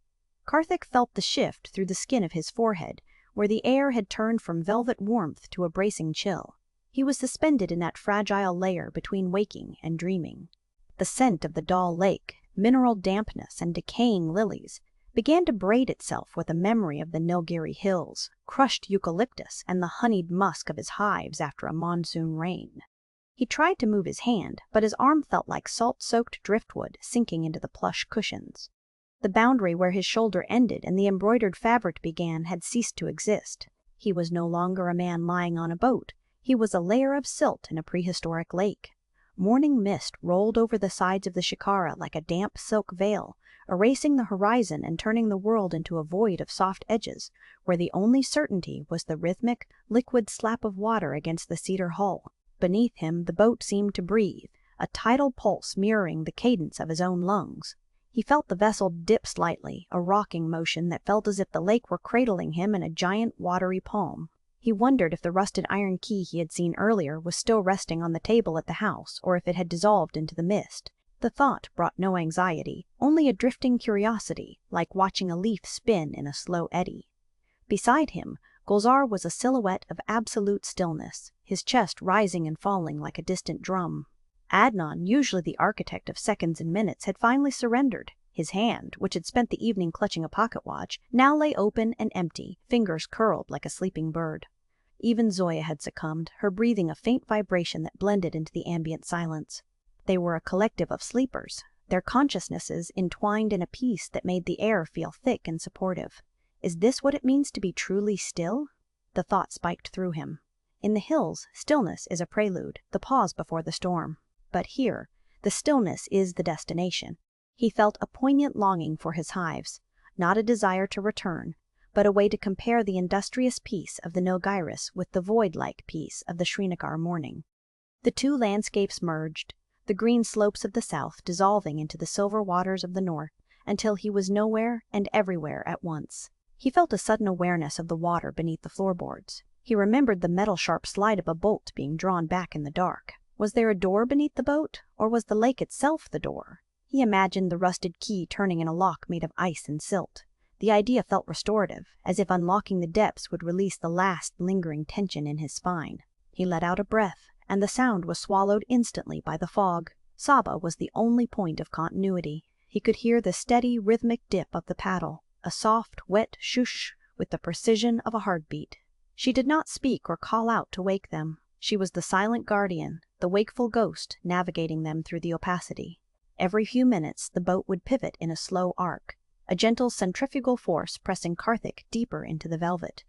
Karthik felt the shift through the skin of his forehead, where the air had turned from velvet warmth to a bracing chill. He was suspended in that fragile layer between waking and dreaming. The scent of the dull lake, mineral dampness, and decaying lilies began to braid itself with a memory of the Nilgiris hills, crushed eucalyptus, and the honeyed musk of his hives after a monsoon rain. He tried to move his hand, but his arm felt like salt-soaked driftwood sinking into the plush cushions. The boundary where his shoulder ended and the embroidered fabric began had ceased to exist. He was no longer a man lying on a boat. He was a layer of silt in a prehistoric lake. Morning mist rolled over the sides of the shikara like a damp silk veil, erasing the horizon and turning the world into a void of soft edges, where the only certainty was the rhythmic, liquid slap of water against the cedar hull. Beneath him, the boat seemed to breathe, a tidal pulse mirroring the cadence of his own lungs. He felt the vessel dip slightly, a rocking motion that felt as if the lake were cradling him in a giant watery palm. He wondered if the rusted iron key he had seen earlier was still resting on the table at the house, or if it had dissolved into the mist. The thought brought no anxiety, only a drifting curiosity, like watching a leaf spin in a slow eddy. Beside him, Gulzar was a silhouette of absolute stillness, his chest rising and falling like a distant drum. Adnan, usually the architect of seconds and minutes, had finally surrendered. His hand, which had spent the evening clutching a pocket watch, now lay open and empty, fingers curled like a sleeping bird. Even Zoya had succumbed, her breathing a faint vibration that blended into the ambient silence. They were a collective of sleepers, their consciousnesses entwined in a peace that made the air feel thick and supportive. Is this what it means to be truly still? The thought spiked through him. In the hills, stillness is a prelude, the pause before the storm. But here, the stillness is the destination. He felt a poignant longing for his hives, not a desire to return, but a way to compare the industrious peace of the Nilgiris with the void-like peace of the Srinagar morning. The two landscapes merged, the green slopes of the south dissolving into the silver waters of the north, until he was nowhere and everywhere at once. He felt a sudden awareness of the water beneath the floorboards. He remembered the metal-sharp slide of a bolt being drawn back in the dark. Was there a door beneath the boat, or was the lake itself the door? He imagined the rusted key turning in a lock made of ice and silt. The idea felt restorative, as if unlocking the depths would release the last lingering tension in his spine. He let out a breath, and the sound was swallowed instantly by the fog. Saba was the only point of continuity. He could hear the steady, rhythmic dip of the paddle, a soft, wet shush with the precision of a heartbeat. She did not speak or call out to wake them. She was the silent guardian, the wakeful ghost navigating them through the opacity. Every few minutes the boat would pivot in a slow arc, a gentle centrifugal force pressing Karthik deeper into the velvet.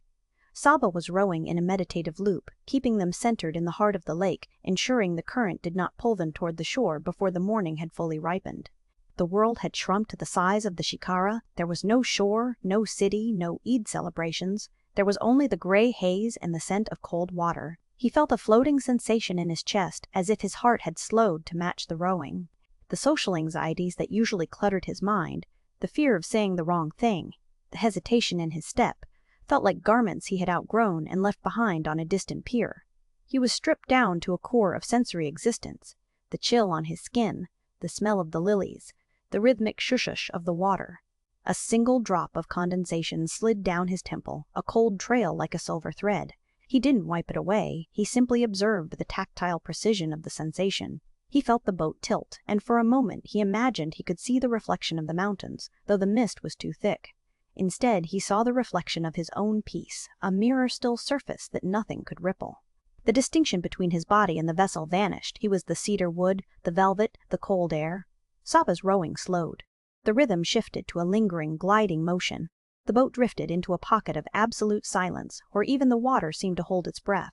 Saba was rowing in a meditative loop, keeping them centered in the heart of the lake, ensuring the current did not pull them toward the shore before the morning had fully ripened. The world had shrunk to the size of the shikara. There was no shore, no city, no Eid celebrations. There was only the gray haze and the scent of cold water. He felt a floating sensation in his chest, as if his heart had slowed to match the rowing. The social anxieties that usually cluttered his mind, the fear of saying the wrong thing, the hesitation in his step, felt like garments he had outgrown and left behind on a distant pier. He was stripped down to a core of sensory existence, the chill on his skin, the smell of the lilies, the rhythmic shush of the water. A single drop of condensation slid down his temple, a cold trail like a silver thread. He didn't wipe it away, he simply observed the tactile precision of the sensation. He felt the boat tilt, and for a moment he imagined he could see the reflection of the mountains, though the mist was too thick. Instead, he saw the reflection of his own peace, a mirror still surface that nothing could ripple. The distinction between his body and the vessel vanished. He was the cedar wood, the velvet, the cold air. Saba's rowing slowed. The rhythm shifted to a lingering, gliding motion. The boat drifted into a pocket of absolute silence, where even the water seemed to hold its breath.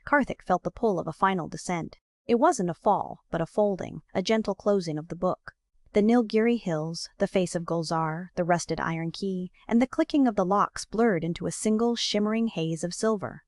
Karthik felt the pull of a final descent. It wasn't a fall, but a folding, a gentle closing of the book. The Nilgiris hills, the face of Gulzar, the rusted iron key, and the clicking of the locks blurred into a single shimmering haze of silver.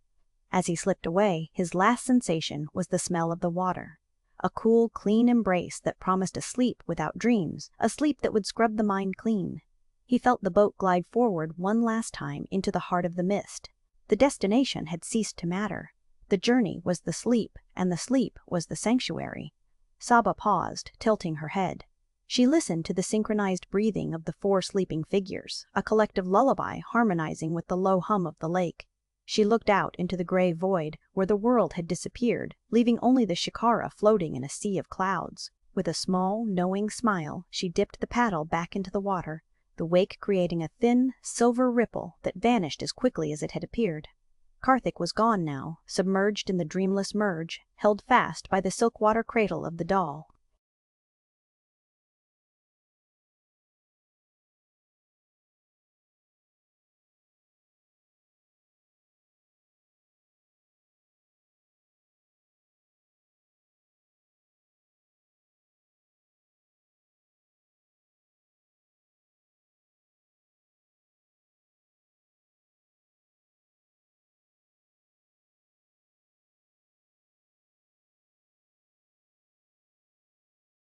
As he slipped away, his last sensation was the smell of the water. A cool, clean embrace that promised a sleep without dreams, a sleep that would scrub the mind clean. He felt the boat glide forward one last time into the heart of the mist. The destination had ceased to matter. The journey was the sleep, and the sleep was the sanctuary. Saba paused, tilting her head. She listened to the synchronized breathing of the 4 sleeping figures, a collective lullaby harmonizing with the low hum of the lake. She looked out into the gray void where the world had disappeared, leaving only the shikara floating in a sea of clouds. With a small, knowing smile, she dipped the paddle back into the water, the wake creating a thin, silver ripple that vanished as quickly as it had appeared. Karthik was gone now, submerged in the dreamless merge, held fast by the Silk-Water Cradle of the doll.